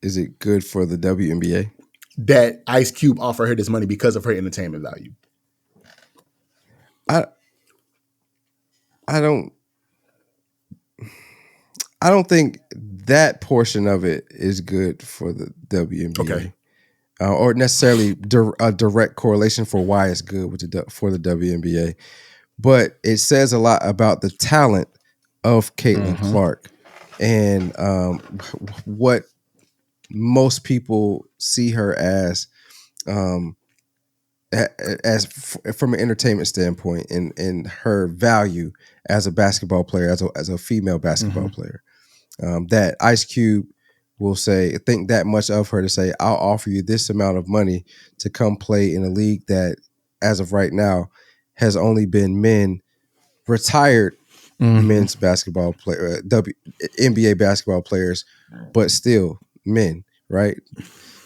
is it good for the WNBA? That Ice Cube offered her this money because of her entertainment value. I don't think that portion of it is good for the WNBA. Okay. Or necessarily a direct correlation for why it's good for the WNBA. But it says a lot about the talent of Caitlin Clark and what most people see her as from an entertainment standpoint and her value as a basketball player, as a female basketball player. That Ice Cube will think that much of her to say, I'll offer you this amount of money to come play in a league that, as of right now, has only been retired men's basketball player, NBA basketball players, but still men, right?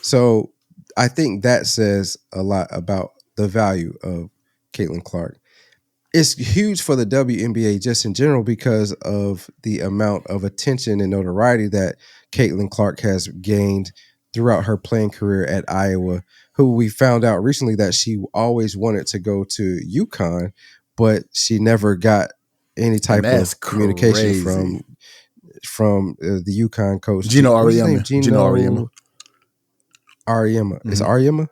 So I think that says a lot about the value of Caitlin Clark. It's huge for the WNBA just in general because of the amount of attention and notoriety that Caitlin Clark has gained throughout her playing career at Iowa, who we found out recently that she always wanted to go to UConn, but she never got any type of communication from the UConn coach. Gino Auriemma. Auriemma. Is Auriemma?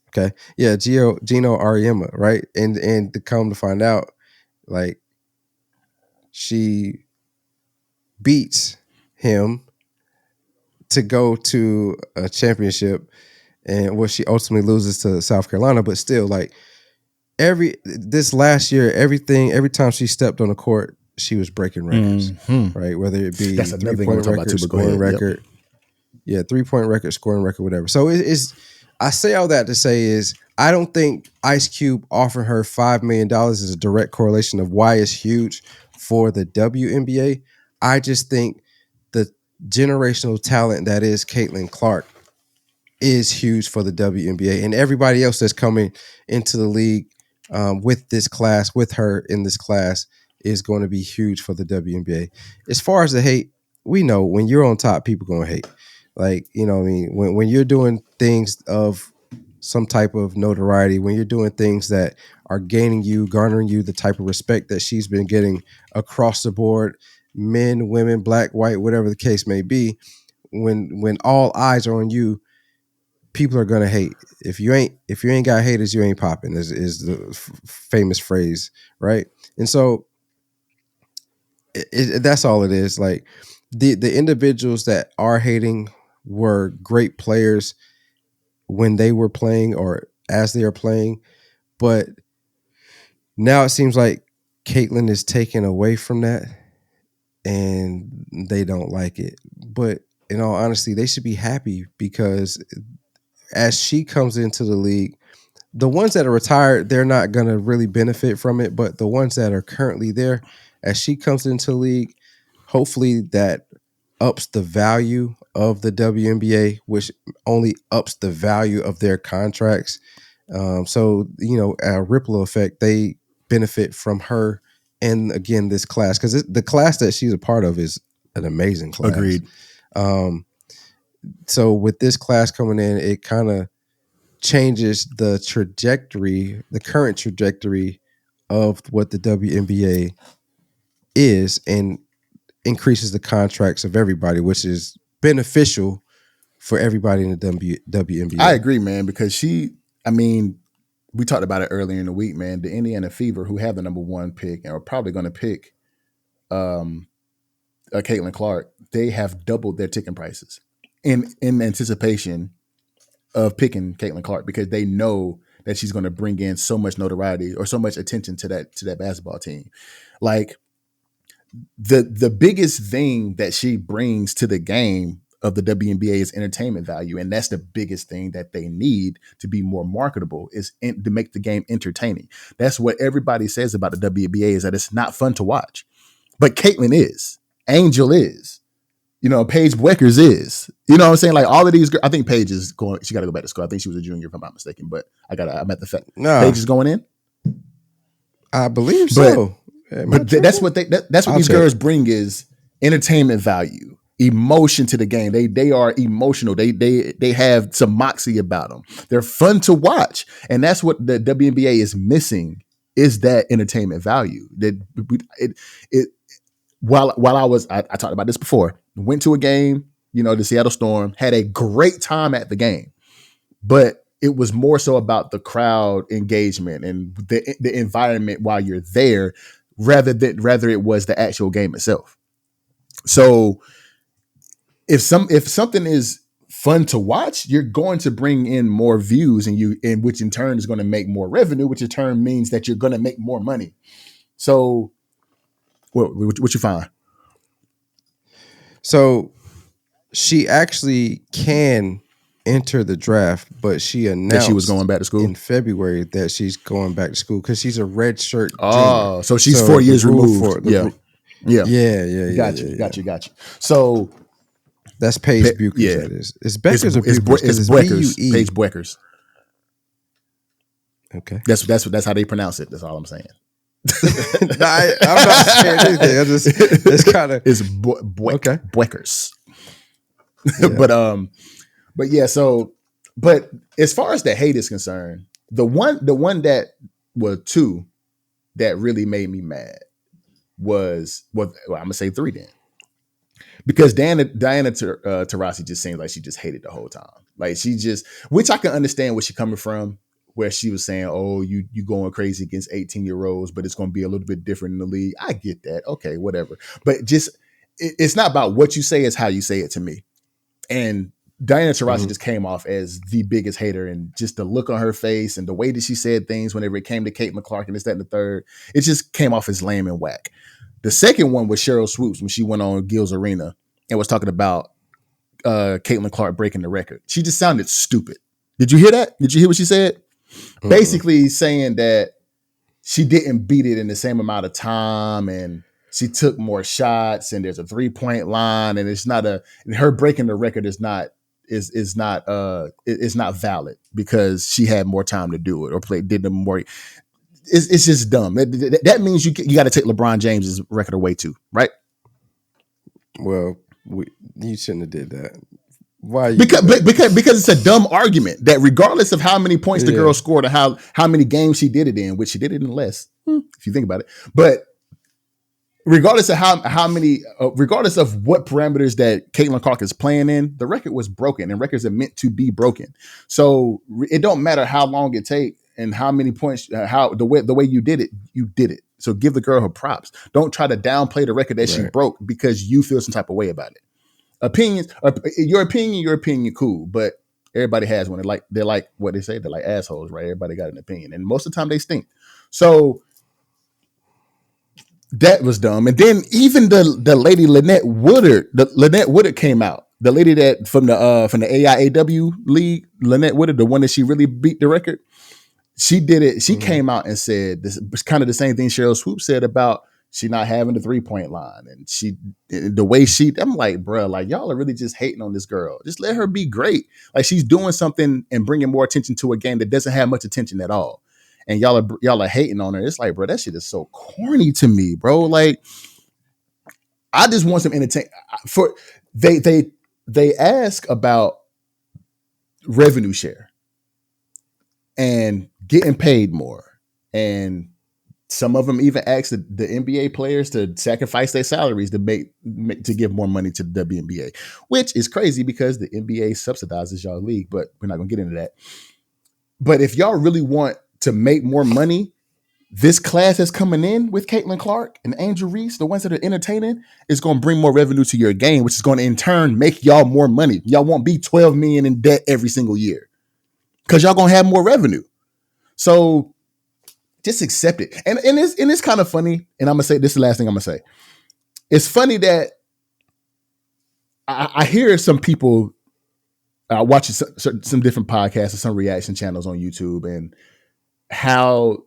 Okay. Yeah, Gino Auriemma, right? And to come to find out, like, she beats him to go to a championship, and she ultimately loses to South Carolina, but still, like, this last year, every time she stepped on the court, she was breaking records, right? Whether it be 3-point record, scoring record. Yep. Yeah, 3-point record, scoring record, whatever. So I say all that to say is, I don't think Ice Cube offering her $5 million is a direct correlation of why it's huge for the WNBA. I just think the generational talent that is Caitlin Clark is huge for the WNBA, and everybody else that's coming into the league with her in this class is going to be huge for the WNBA. As far as the hate, we know when you're on top, people going to hate. Like, you know what I mean? When you're doing things of some type of notoriety, when you're doing things that are garnering you the type of respect that she's been getting across the board, men, women, black, white, whatever the case may be, when all eyes are on you, people are going to hate. If you ain't got haters, you ain't popping is the famous phrase, right? And so that's all it is. Like, the individuals that are hating were great players when they were playing or as they are playing, but now it seems like Caitlyn is taken away from that and they don't like it. But in all honesty, they should be happy because as she comes into the league, the ones that are retired, they're not going to really benefit from it. But the ones that are currently there, as she comes into the league, hopefully that ups the value of the WNBA, which only ups the value of their contracts. So, a ripple effect, they benefit from her. And again, this class, because the class that she's a part of is an amazing class. Agreed. So with this class coming in, it kind of changes the trajectory, the current trajectory of what the WNBA is, and increases the contracts of everybody, which is beneficial for everybody in the WNBA. I agree, man, because we talked about it earlier in the week, man. The Indiana Fever, who have the number 1 pick and are probably going to pick Caitlin Clark, they have doubled their ticket prices in anticipation of picking Caitlin Clark because they know that she's going to bring in so much notoriety or so much attention to that basketball team. Like the biggest thing that she brings to the game of the WNBA is entertainment value. And that's the biggest thing that they need to be more marketable is to make the game entertaining. That's what everybody says about the WNBA is that it's not fun to watch, but Caitlin is, Angel is, Paige Bueckers is, what I'm saying? Like all of these, I think Paige is going, she got to go back to school. I think she was a junior if I'm not mistaken, but I'm at the fact. No. Paige is going in. I believe so. But that's what these girls bring is entertainment value, emotion to the game. They are emotional. They have some moxie about them. They're fun to watch, and that's what the WNBA is missing is that entertainment value. While I talked about this before, went to a game, the Seattle Storm, had a great time at the game, but it was more so about the crowd engagement and the environment while you're there, rather it was the actual game itself. So if something is fun to watch, you're going to bring in more views and which in turn is going to make more revenue, which in turn means that you're going to make more money. So what you find? So she actually can enter the draft, but she announced that she was going back to school in February that she's going back to school because she's a red shirt. Oh, so she's 4 years removed. Yeah. Got you. So that's Paige Bueckers. Yeah, that is. It's Bueckers or Bueckers? It's Bueckers. Paige Bueckers. Okay, that's how they pronounce it. That's all I'm saying. I'm not saying anything. It's kind of Bueckers. Yeah. But yeah. So, but as far as the hate is concerned, the one that were two that really made me mad was I'm gonna say 3 then. Because Diana Taurasi just seems like she just hated the whole time. Like she just, which I can understand where she's coming from, where she was saying, "Oh, you going crazy against 18-year-olds, but it's going to be a little bit different in the league." I get that. Okay, whatever. But just it's not about what you say; it's how you say it to me. And Diana Taurasi just came off as the biggest hater, and just the look on her face and the way that she said things whenever it came to Caitlin Clark and this, that, and the third, it just came off as lame and whack. The second one was Cheryl Swoops when she went on Gil's Arena and was talking about Caitlin Clark breaking the record. She just sounded stupid. Did you hear that? Did you hear what she said? Basically saying that she didn't beat it in the same amount of time and she took more shots and there's a 3-point line and her breaking the record is not valid because she had more time to do it or did the more. It's just dumb. That means you got to take LeBron James's record away too, right? Well, you shouldn't have did that. Why? Because it's a dumb argument that regardless of how many points the girl scored or how many games she did it in, which she did it in less, if you think about it. But regardless of how many, regardless of what parameters that Caitlin Clark is playing in, the record was broken, and records are meant to be broken. So it don't matter how long it take and how many points, how the way you did it, you did it. So give the girl her props. Don't try to downplay the record that she broke because you feel some type of way about it. Opinions, your opinion, cool, but everybody has one. They're like what they say. They're like assholes, right? Everybody got an opinion, and most of the time they stink. So that was dumb. And then even the lady Lynette Woodard came out. The lady that from the AIAW league, Lynette Woodard, the one that she really beat the record. She did it. She came out and said this was kind of the same thing Cheryl Swoop said about she not having the 3-point line. And the way I'm like, bro, like y'all are really just hating on this girl. Just let her be great. Like she's doing something and bringing more attention to a game that doesn't have much attention at all. And y'all are hating on her. It's like, bro, that shit is so corny to me, bro. Like I just want some entertainment. They ask about revenue share and getting paid more. And some of them even ask the NBA players to sacrifice their salaries to to give more money to the WNBA, which is crazy because the NBA subsidizes y'all league, but we're not going to get into that. But if y'all really want to make more money, this class that's coming in with Caitlin Clark and Angel Reese, the ones that are entertaining, is going to bring more revenue to your game, which is going to in turn make y'all more money. Y'all won't be $12 million in debt every single year because y'all going to have more revenue. So just accept it. And it's kind of funny. And I'm going to say, this is the last thing I'm going to say. It's funny that I hear some people watching some different podcasts or some reaction channels on YouTube and how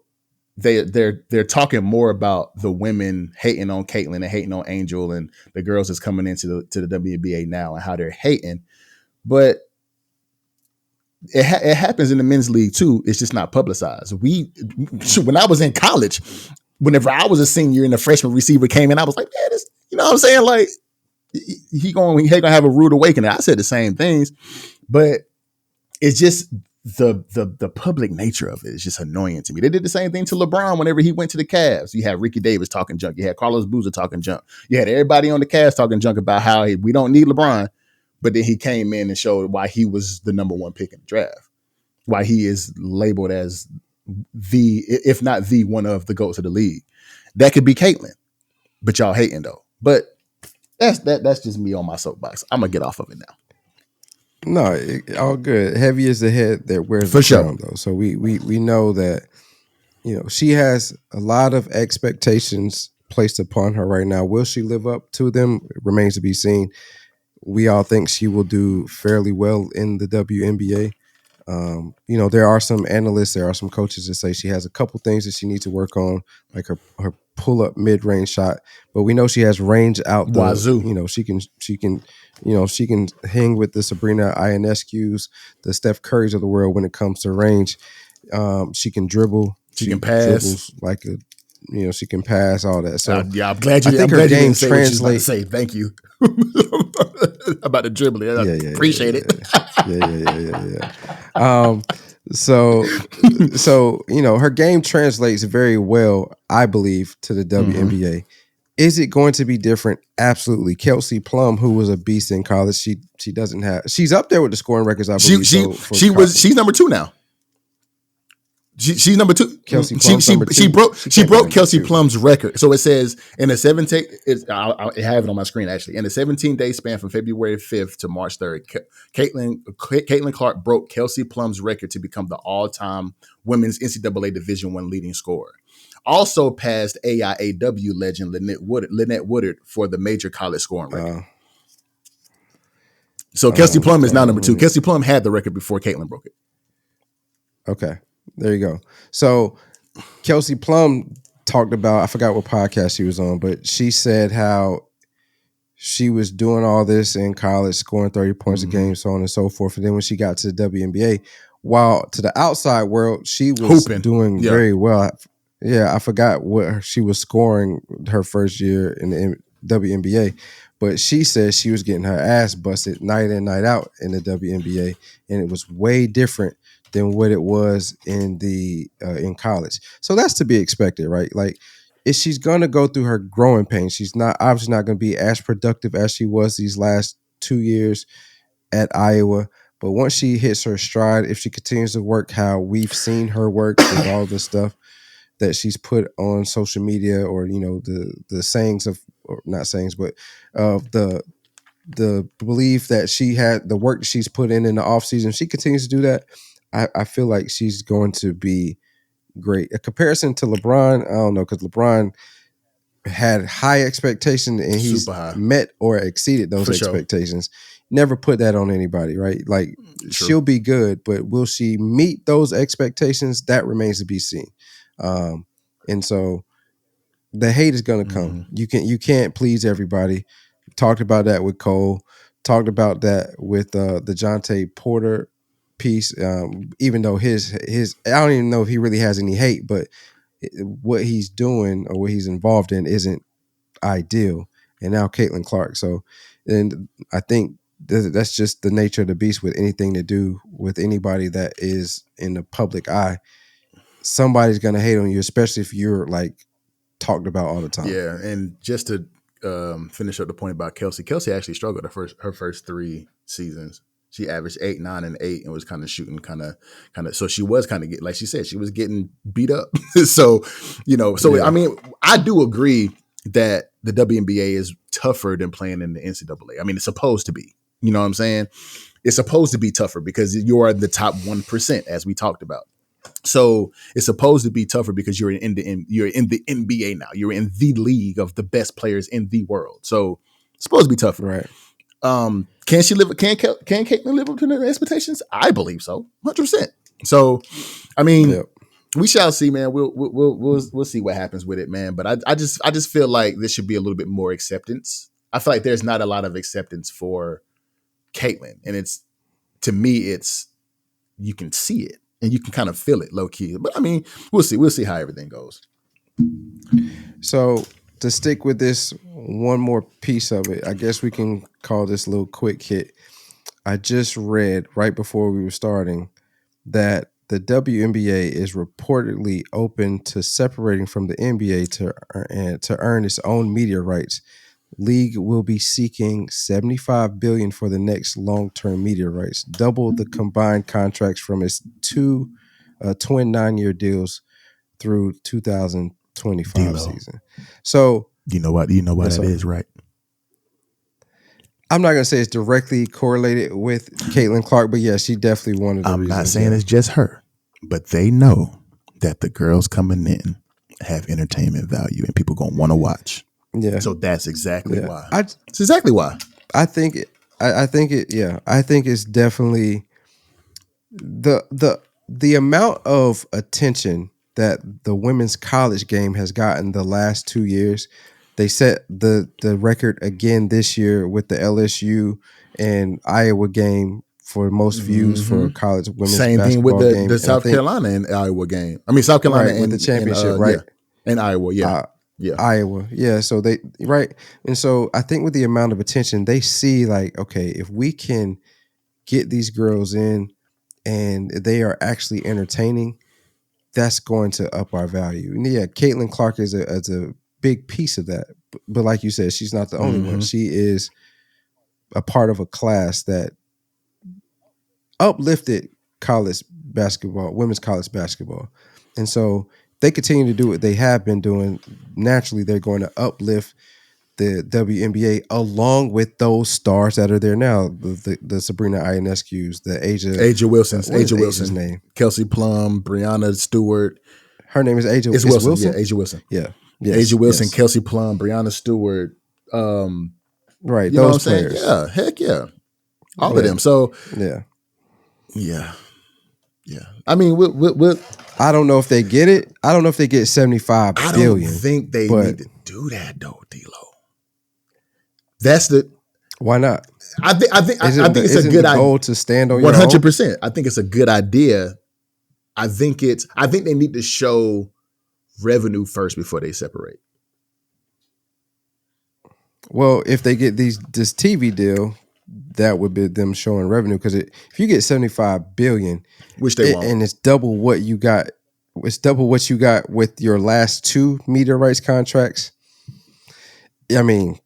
they're talking more about the women hating on Caitlin and hating on Angel and the girls that's coming into the WNBA now and how they're hating. But it happens in the men's league too. It's just not publicized. When I was in college, whenever I was a senior and a freshman receiver came in, I was like, man, this, you know what I'm saying? Like he gonna have a rude awakening. I said the same things, but it's just the public nature of it is just annoying to me. They did the same thing to LeBron whenever he went to the Cavs. You had Ricky Davis talking junk. You had Carlos Boozer talking junk. You had everybody on the Cavs talking junk about how we don't need LeBron. But then he came in and showed why he was the number one pick in the draft. Why he is labeled as if not the one of the GOATs of the league. That could be Caitlin. But y'all hating though. But that's just me on my soapbox. I'm gonna get off of it now. No, all good. Heavy is the head that wears the crown, though. So we know that, you know, she has a lot of expectations placed upon her right now. Will she live up to them? It remains to be seen. We all think she will do fairly well in the WNBA. You know, there are some analysts, there are some coaches that say she has a couple things that she needs to work on, like her pull-up mid-range shot. But we know she has range out the wazoo. You know, she can hang with the Sabrina Ionescu's, the Steph Currys of the world when it comes to range. She can dribble. She can pass. She can pass, all that. So yeah, I'm glad you. I think her game translates. Say thank you about the dribbling. Appreciate it. Yeah. So you know, her game translates very well, I believe, to the WNBA. Mm-hmm. Is it going to be different? Absolutely. Kelsey Plum, who was a beast in college, she doesn't have. She's up there with the scoring records, I believe. She's number 2 now. She's number 2. Kelsey Plum, she broke Kelsey Plum's record. So it says in a 17. I have it on my screen actually. In a 17-day span from February 5th to March 3rd, Caitlin Clark broke Kelsey Plum's record to become the all-time women's NCAA Division I leading scorer. Also passed AIAW legend Lynette Woodard for the major college scoring record. So Kelsey Plum is now number 2. Kelsey Plum had the record before Caitlin broke it. Okay. There you go. So Kelsey Plum talked about, I forgot what podcast she was on, but she said how she was doing all this in college, scoring 30 points a game, so on and so forth. And then when she got to the WNBA, while to the outside world, she was doing very well. Yeah, I forgot what she was scoring her first year in the WNBA, but she said she was getting her ass busted night in, night out in the WNBA, and it was way different than what it was in in college. So that's to be expected, right? Like, if she's gonna go through her growing pains, she's obviously not gonna be as productive as she was these last 2 years at Iowa. But once she hits her stride, if she continues to work how we've seen her work with all the stuff that she's put on social media, or the sayings of, or not sayings, but the belief that she had, the work that she's put in the off season, she continues to do that. I feel like she's going to be great. A comparison to LeBron, I don't know, because LeBron had high expectations and he's met or exceeded those expectations. Sure. Never put that on anybody, right? Like, true. She'll be good, but will she meet those expectations? That remains to be seen. And so the hate is going to come. You can't please everybody. Talked about that with Cole. Talked about that with the Jontay Porter piece. Even though his I don't even know if he really has any hate, but what he's doing or what he's involved in isn't ideal. And now Caitlin Clark. So, and I think that's just the nature of the beast with anything to do with anybody that is in the public eye. Somebody's going to hate on you, especially if you're like talked about all the time. Yeah. And just to finish up the point about Kelsey actually struggled her first 3 seasons. She averaged 8, 9, and 8 and was kind of shooting kind of. So she was kind of getting, like she said, she was getting beat up. So, yeah. I mean, I do agree that the WNBA is tougher than playing in the NCAA. I mean, it's supposed to be. You know what I'm saying? It's supposed to be tougher because you are the top 1%, as we talked about. So it's supposed to be tougher because you're in the NBA now. You're in the league of the best players in the world. So it's supposed to be tougher. Right. Can Caitlin live up to the expectations? I believe so, 100%. So, I mean, we shall see, man. We'll see what happens with it, man. But I just feel like there should be a little bit more acceptance. I feel like there's not a lot of acceptance for Caitlin, and to me, you can see it and you can kind of feel it low key. But I mean, we'll see how everything goes. So, to stick with this one more piece of it, I guess we can call this a little quick hit. I just read right before we were starting that the WNBA is reportedly open to separating from the NBA to earn its own media rights. League will be seeking $75 billion for the next long-term media rights, double the combined contracts from its 2 twin 9-year deals through 2025 season. So you know why that is, right? I'm not gonna say it's directly correlated with Caitlin Clark, but yeah, she definitely one of the reasons. I'm not saying it's just her, but they know that the girls coming in have entertainment value and people gonna want to watch. Yeah. So that's exactly why. It's exactly why. I think it's definitely the amount of attention that the women's college game has gotten the last 2 years. They set the record again this year with the LSU and Iowa game for most views for a college women's Same basketball thing with game. the South Carolina and Iowa game. I mean, South Carolina with the championship, right? And Iowa, Iowa, yeah. So and so I think with the amount of attention they see, like, okay, if we can get these girls in and they are actually entertaining, that's going to up our value. And yeah, Caitlin Clark is a big piece of that. But like you said, she's not the only one. She is a part of a class that uplifted college basketball, women's college basketball. And so they continue to do what they have been doing. Naturally, they're going to uplift the WNBA along with those stars that are there now. The Sabrina Ionescu's, the Asia Wilson's name? Kelsey Plum, Brianna Stewart. Her name is Asia. It's Wilson. Yeah, Asia Wilson. Yeah. Yes, Asia Wilson, yes. Kelsey Plum, Brianna Stewart. Right. Those players. Yeah. Heck yeah. All of them. So yeah. I mean, we'll I don't know if they get it. I don't know if they get 75 billion. I don't think they need to do that though, D-Lo. Why not? I think it's a good goal to stand on 100%. I think it's a good idea. I think they need to show revenue first before they separate. Well, if they get this TV deal, that would be them showing revenue, because if you get 75 billion, which they won't, and it's double what you got, with your last 2 media rights contracts. I mean,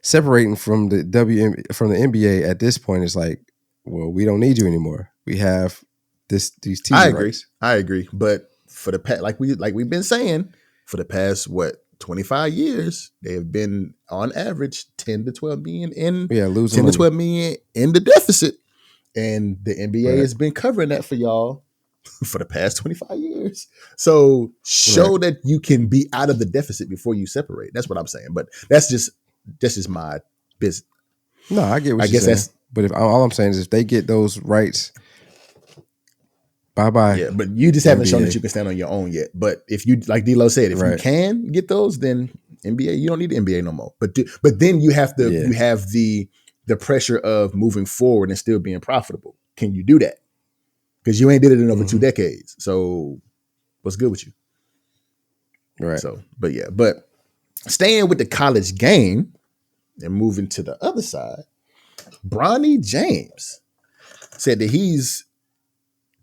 separating from the NBA at this point is like, well, we don't need you anymore. We have these TV rights. I agree. But for the past, like we've been saying, for the past 25 years, they have been on average 10 to 12 million in losing 10 money. to 12 million in the deficit. And the NBA has been covering that for y'all for the past 25 years. So show that you can be out of the deficit before you separate. That's what I'm saying. But that's just my business. No, I get what you're saying. But if all I'm saying is if they get those rights, bye-bye. Yeah, but you just haven't shown that you can stand on your own yet. But if you, like D-Lo said, if you can get those, then NBA, you don't need the NBA no more. But then you have you have the pressure of moving forward and still being profitable. Can you do that? Because you ain't did it in over 2 decades. So what's good with you? Right. So, but staying with the college game and moving to the other side, Bronny James said that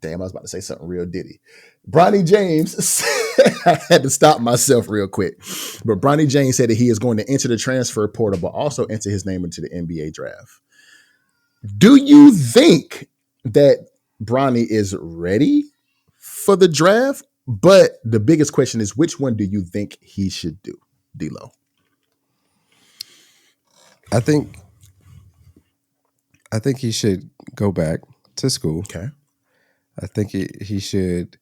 I was about to say something real ditty. Bronny James, I had to stop myself real quick. But Bronny James said that he is going to enter the transfer portal, but also enter his name into the NBA draft. Do you think that Bronny is ready for the draft? But the biggest question is, which one do you think he should do, D-Lo? I think he should go back to school. Okay. I think he should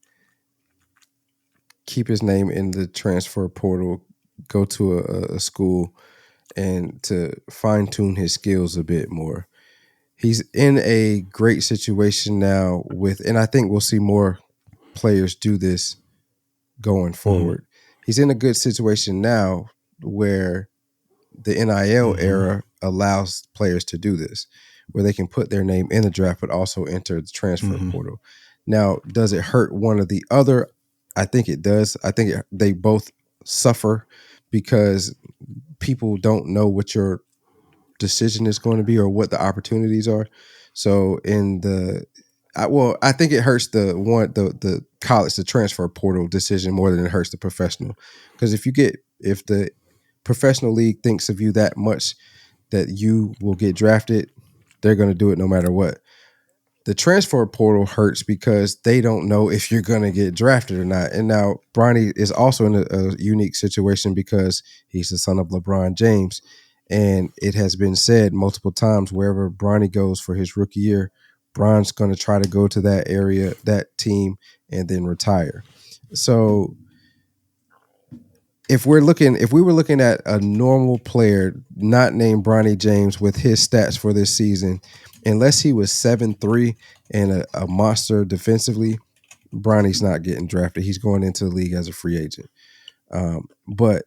keep his name in the transfer portal, go to a school, and to fine-tune his skills a bit more. He's in a great situation now and I think we'll see more players do this going forward. He's in a good situation now where the NIL era allows players to do this, where they can put their name in the draft, but also enter the transfer portal. Now, does it hurt one or the other? I think it does. I think they both suffer because people don't know what your decision is going to be or what the opportunities are. So I think it hurts the college, the transfer portal decision more than it hurts the professional. Because if the professional league thinks of you that much that you will get drafted, they're going to do it no matter what. The transfer portal hurts because they don't know if you're going to get drafted or not. And now Bronny is also in a unique situation because he's the son of LeBron James. And it has been said multiple times, wherever Bronny goes for his rookie year, Bron's going to try to go to that area, that team, and then retire. So if we were looking at a normal player not named Bronny James with his stats for this season, unless he was 7'3" and a monster defensively, Bronny's not getting drafted. He's going into the league as a free agent. But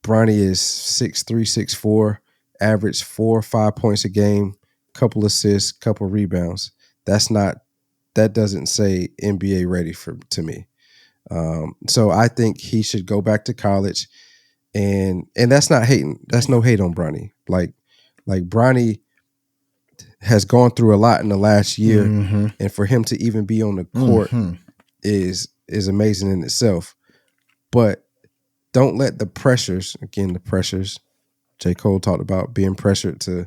Bronny is 6'3", 6'4", average 4 or 5 points a game, couple assists, couple rebounds. That doesn't say NBA ready to me. So I think he should go back to college, and that's not hating. That's no hate on Bronny. Like Bronny has gone through a lot in the last year, and for him to even be on the court is amazing in itself. But don't let the pressures. J. Cole talked about being pressured to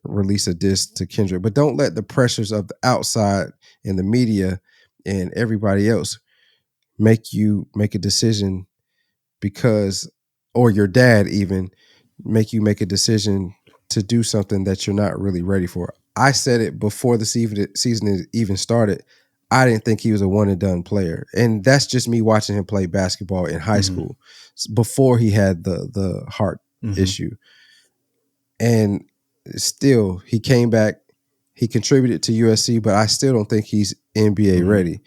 release a diss to Kendrick, but don't let the pressures of the outside and the media and everybody else make you make a decision or your dad even make you make a decision to do something that you're not really ready for. I said it before the season even started. I didn't think he was a one and done player. And that's just me watching him play basketball in high school before he had the heart issue. And still, he came back. He contributed to USC, but I still don't think he's NBA ready.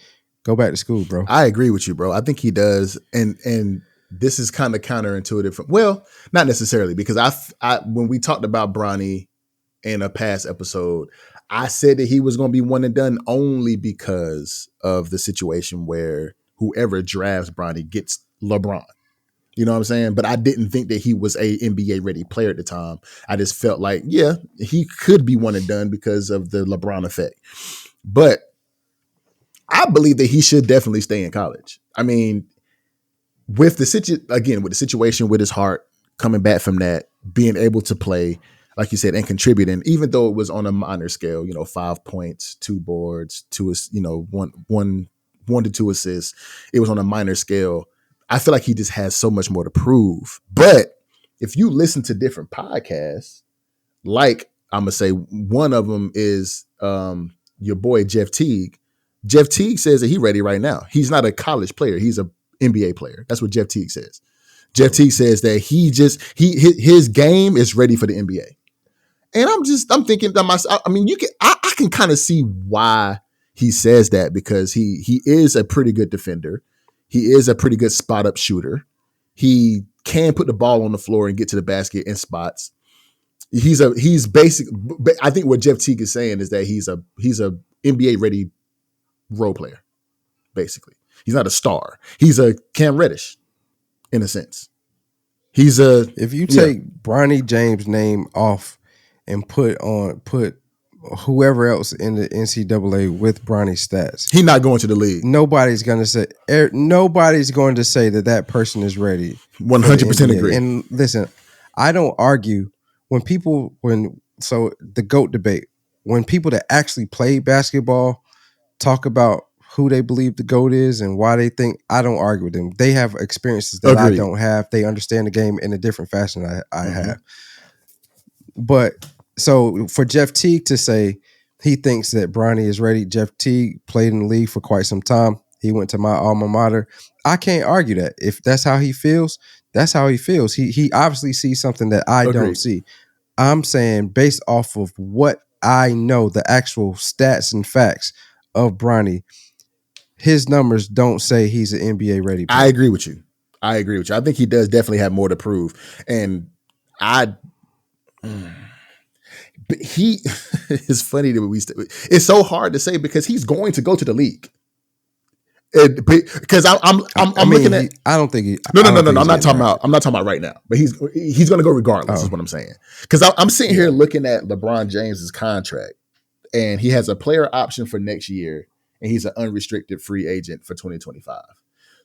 Go back to school, bro. I agree with you, bro. I think he does. And this is kind of counterintuitive. Well, not necessarily, because I when we talked about Bronny in a past episode, I said that he was going to be one and done only because of the situation where whoever drafts Bronny gets LeBron. You know what I'm saying? But I didn't think that he was a NBA ready player at the time. I just felt like, yeah, he could be one and done because of the LeBron effect. But I believe that he should definitely stay in college. I mean, with the situation with his heart, coming back from that, being able to play, like you said, and contributing, even though it was on a minor scale, 5 points, 2 boards, one to 2 assists. It was on a minor scale. I feel like he just has so much more to prove. But if you listen to different podcasts, like I'm gonna say one of them is your boy Jeff Teague. Jeff Teague says that he's ready right now. He's not a college player. He's a NBA player. That's what Jeff Teague says. Jeff Teague says that his game is ready for the NBA. And I'm thinking to myself, I mean, I can kind of see why he says that, because he is a pretty good defender. He is a pretty good spot up shooter. He can put the ball on the floor and get to the basket in spots. He's basic. I think what Jeff Teague is saying is that he's a NBA ready role player. Basically, he's not a star. He's a Cam Reddish in a sense. If you take Bronny James' name off and put whoever else in the NCAA with Bronny's stats, he's not going to the league. Nobody's going to say that person is ready. 100% agree. And listen, I don't argue the GOAT debate, when people that actually play basketball talk about who they believe the GOAT is and why they think, I don't argue with them. They have experiences that I don't have. They understand the game in a different fashion I have. But so for Jeff Teague to say he thinks that Bronny is ready, Jeff Teague played in the league for quite some time. He went to my alma mater. I can't argue that. If that's how he feels, that's how he feels. He obviously sees something that I don't see. I'm saying based off of what I know, the actual stats and facts of Bronny, his numbers don't say he's an NBA ready player. I agree with you. I think he does definitely have more to prove. And but it's funny that it's so hard to say because he's going to go to the league. Because I'm looking at. I don't think he. No. I'm not talking about right now. But he's going to go regardless. Is what I'm saying. Because I'm sitting here looking at LeBron James's contract, and he has a player option for next year, and he's an unrestricted free agent for 2025.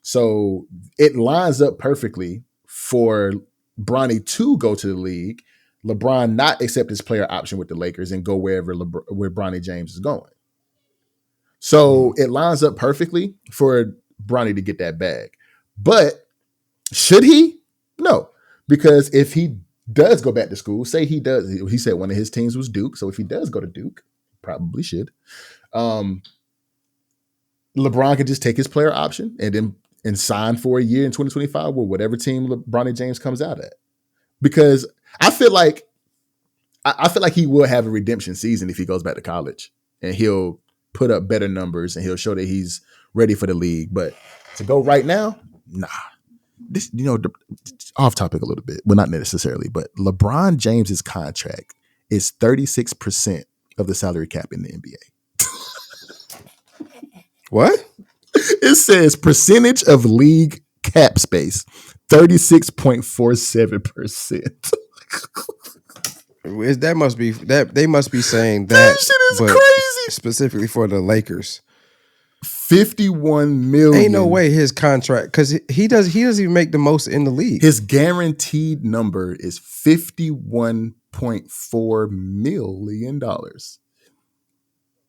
So it lines up perfectly for Bronny to go to the league, LeBron not accept his player option with the Lakers and go where Bronny James is going. So it lines up perfectly for Bronny to get that bag. But should he? No. Because if he does go back to school, say he does, he said one of his teams was Duke. So if he does go to Duke, probably should. LeBron could just take his player option and sign for a year in 2025 with whatever team Bronny James comes out at. Because I feel like he will have a redemption season if he goes back to college, and he'll put up better numbers and he'll show that he's ready for the league. But to go right now, nah. This, off topic a little bit, but not necessarily. But LeBron James's contract is 36% of the salary cap in the NBA. What? It says percentage of league cap space, 36.47%. That must be that they must be saying that shit is crazy. Specifically for the Lakers. 51 million. Ain't no way his contract, because he doesn't even make the most in the league. His guaranteed number is $51.4 million.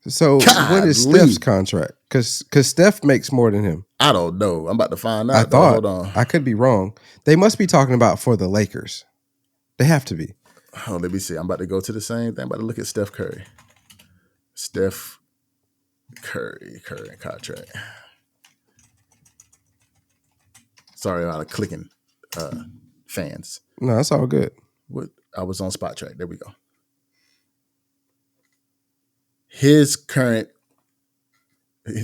So what is Steph's contract? Because Steph makes more than him. I don't know. I'm about to find out. Hold on. I could be wrong. They must be talking about for the Lakers. They have to be. Oh, let me see. I'm about to go to the same thing. I'm about to look at Steph Curry. Steph Curry contract. Sorry about clicking fans. No, that's all good. I was on Spot Track. There we go. His current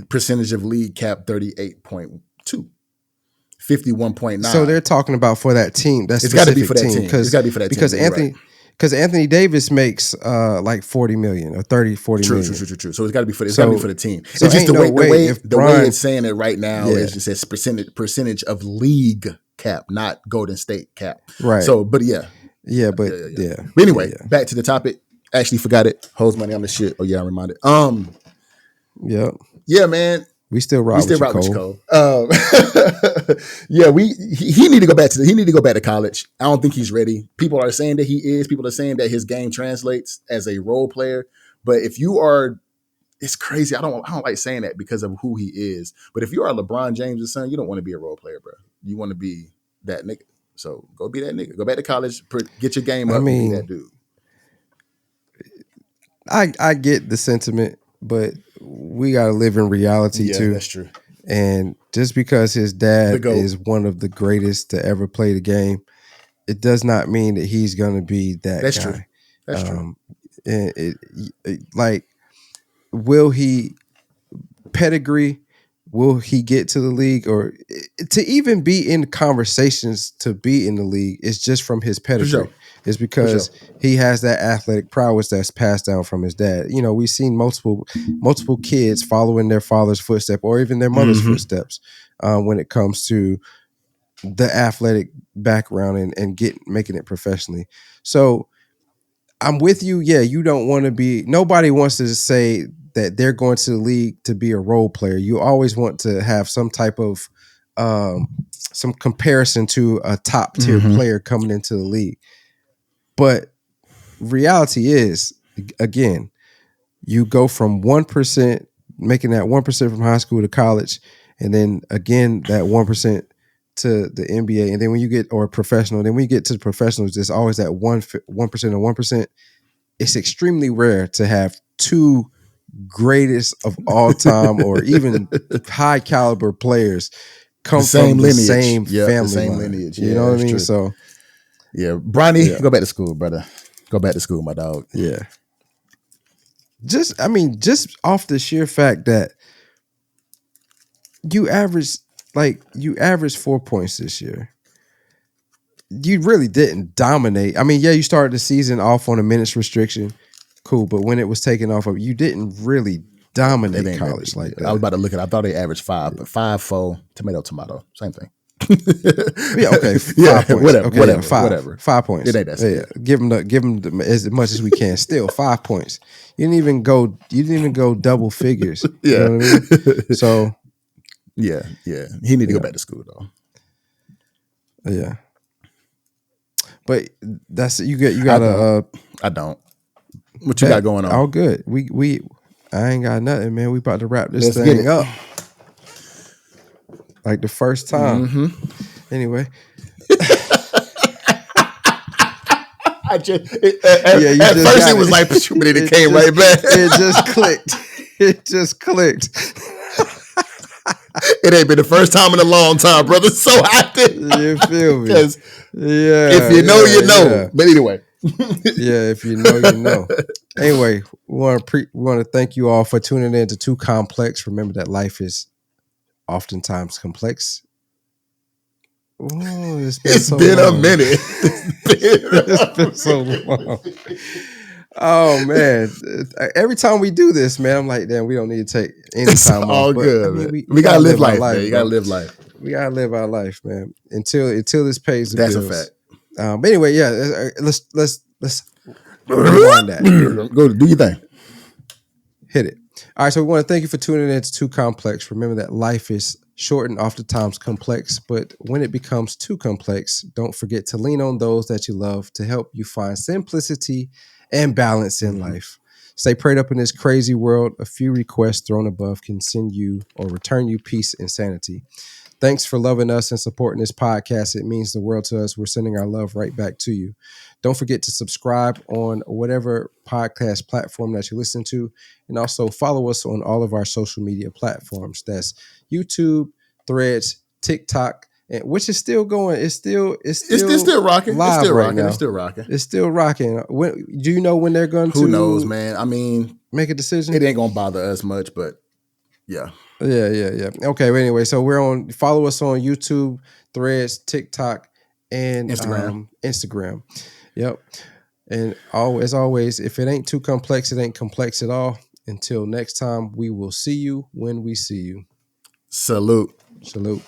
percentage of league cap 38.2. 51.9. So they're talking about for that team. It's got to be for that team. It's got to be for that team. Because Anthony Davis makes like $40 million or 40 million. True. So it's got to be for the team. So it's just the way it's saying it right now is just says percentage of league cap, not Golden State cap. Right. So, but yeah. Yeah, but But anyway, back to the topic. Actually forgot it. Hose money on the shit. Oh yeah, I'm reminded. Yeah. Yeah, man. We still rock with you, Cole. Yeah, he need to go back to college. I don't think he's ready. People are saying that he is. People are saying that his game translates as a role player. But if you are, it's crazy. I don't like saying that because of who he is. But if you are LeBron James' son, you don't want to be a role player, bro. You want to be that nigga. So go be that nigga. Go back to college. Get your game up. And be that dude. I get the sentiment, but we got to live in reality too. Yeah, that's true. And just because his dad is one of the greatest to ever play the game, it does not mean that he's going to be that that's guy. True. That's true. And like, will he pedigree? Will he get to the league, or to even be in conversations to be in the league is just from his pedigree. Sure. It's because he has that athletic prowess that's passed down from his dad. You know, we've seen multiple kids following their father's footsteps or even their mother's footsteps when it comes to the athletic background and making it professionally. So I'm with you. Yeah, you don't want to be. Nobody wants to say that they're going to the league to be a role player. You always want to have some type of some comparison to a top tier player coming into the league. But reality is, again, you go from 1%, making that 1% from high school to college, and then again that 1% to the NBA, and then when you get or professional, then when you get to the professionals, there's always that 1% or 1%. It's extremely rare to have two greatest of all time or even high caliber players come from the same family, the same line. lineage. You know what I mean? True. So yeah, Bronny, go back to school, brother. Go back to school, my dog. Yeah. Just off the sheer fact that you averaged 4 points this year. You really didn't dominate. I mean, yeah, you started the season off on a minutes restriction. Cool, but when it was taken off of, you didn't really dominate college like that. I was about to look at it. I thought they averaged 5, but 5, 4, tomato, same thing. Yeah, okay. 5 points. Whatever. 5 points. It ain't that serious. Yeah, give them as much as we can. Still 5 points. You didn't even go double figures. You know what I mean? So yeah. He need to go back to school though. Yeah. But that's you gotta I don't. What you got going on? All good. I ain't got nothing, man. We about to wrap this thing up. Like the first time. Anyway. At first it was like, but it came right back. It just clicked. It ain't been the first time in a long time, brother. So I did. You feel me? Yeah. If you know, you know. Yeah. But anyway. Yeah, if you know, you know. Anyway, we want to thank you all for tuning in to Too Complex. Remember that life is oftentimes complex. Oh, it's been a minute. It's been so long. Oh man! Every time we do this, man, I'm like, damn, we don't need to take any time off. All good. I mean, we gotta live life, man. You gotta live life. We gotta live our life, man. Until this pays the bills. That's a fact. But anyway, yeah, let's rewind that. Go do your thing. Hit it. All right, so we want to thank you for tuning in to Too Complex. Remember that life is short and oftentimes complex, but when it becomes too complex, don't forget to lean on those that you love to help you find simplicity and balance in life. Stay prayed up in this crazy world. A few requests thrown above can send you or return you peace and sanity. Thanks for loving us and supporting this podcast. It means the world to us. We're sending our love right back to you. Don't forget to subscribe on whatever podcast platform that you listen to, and also follow us on all of our social media platforms. That's YouTube, Threads, TikTok, and which is still going. It's still rocking. Live it's still right rocking. now. It's still rocking. It's still rocking. When, do you know when they're going to? Who knows, man? I mean, make a decision. It ain't gonna bother us much, but yeah. Yeah. Okay. Well, anyway, so follow us on YouTube, Threads, TikTok, and Instagram. Yep. And as always, if it ain't too complex, it ain't complex at all. Until next time, we will see you when we see you. Salute. Salute.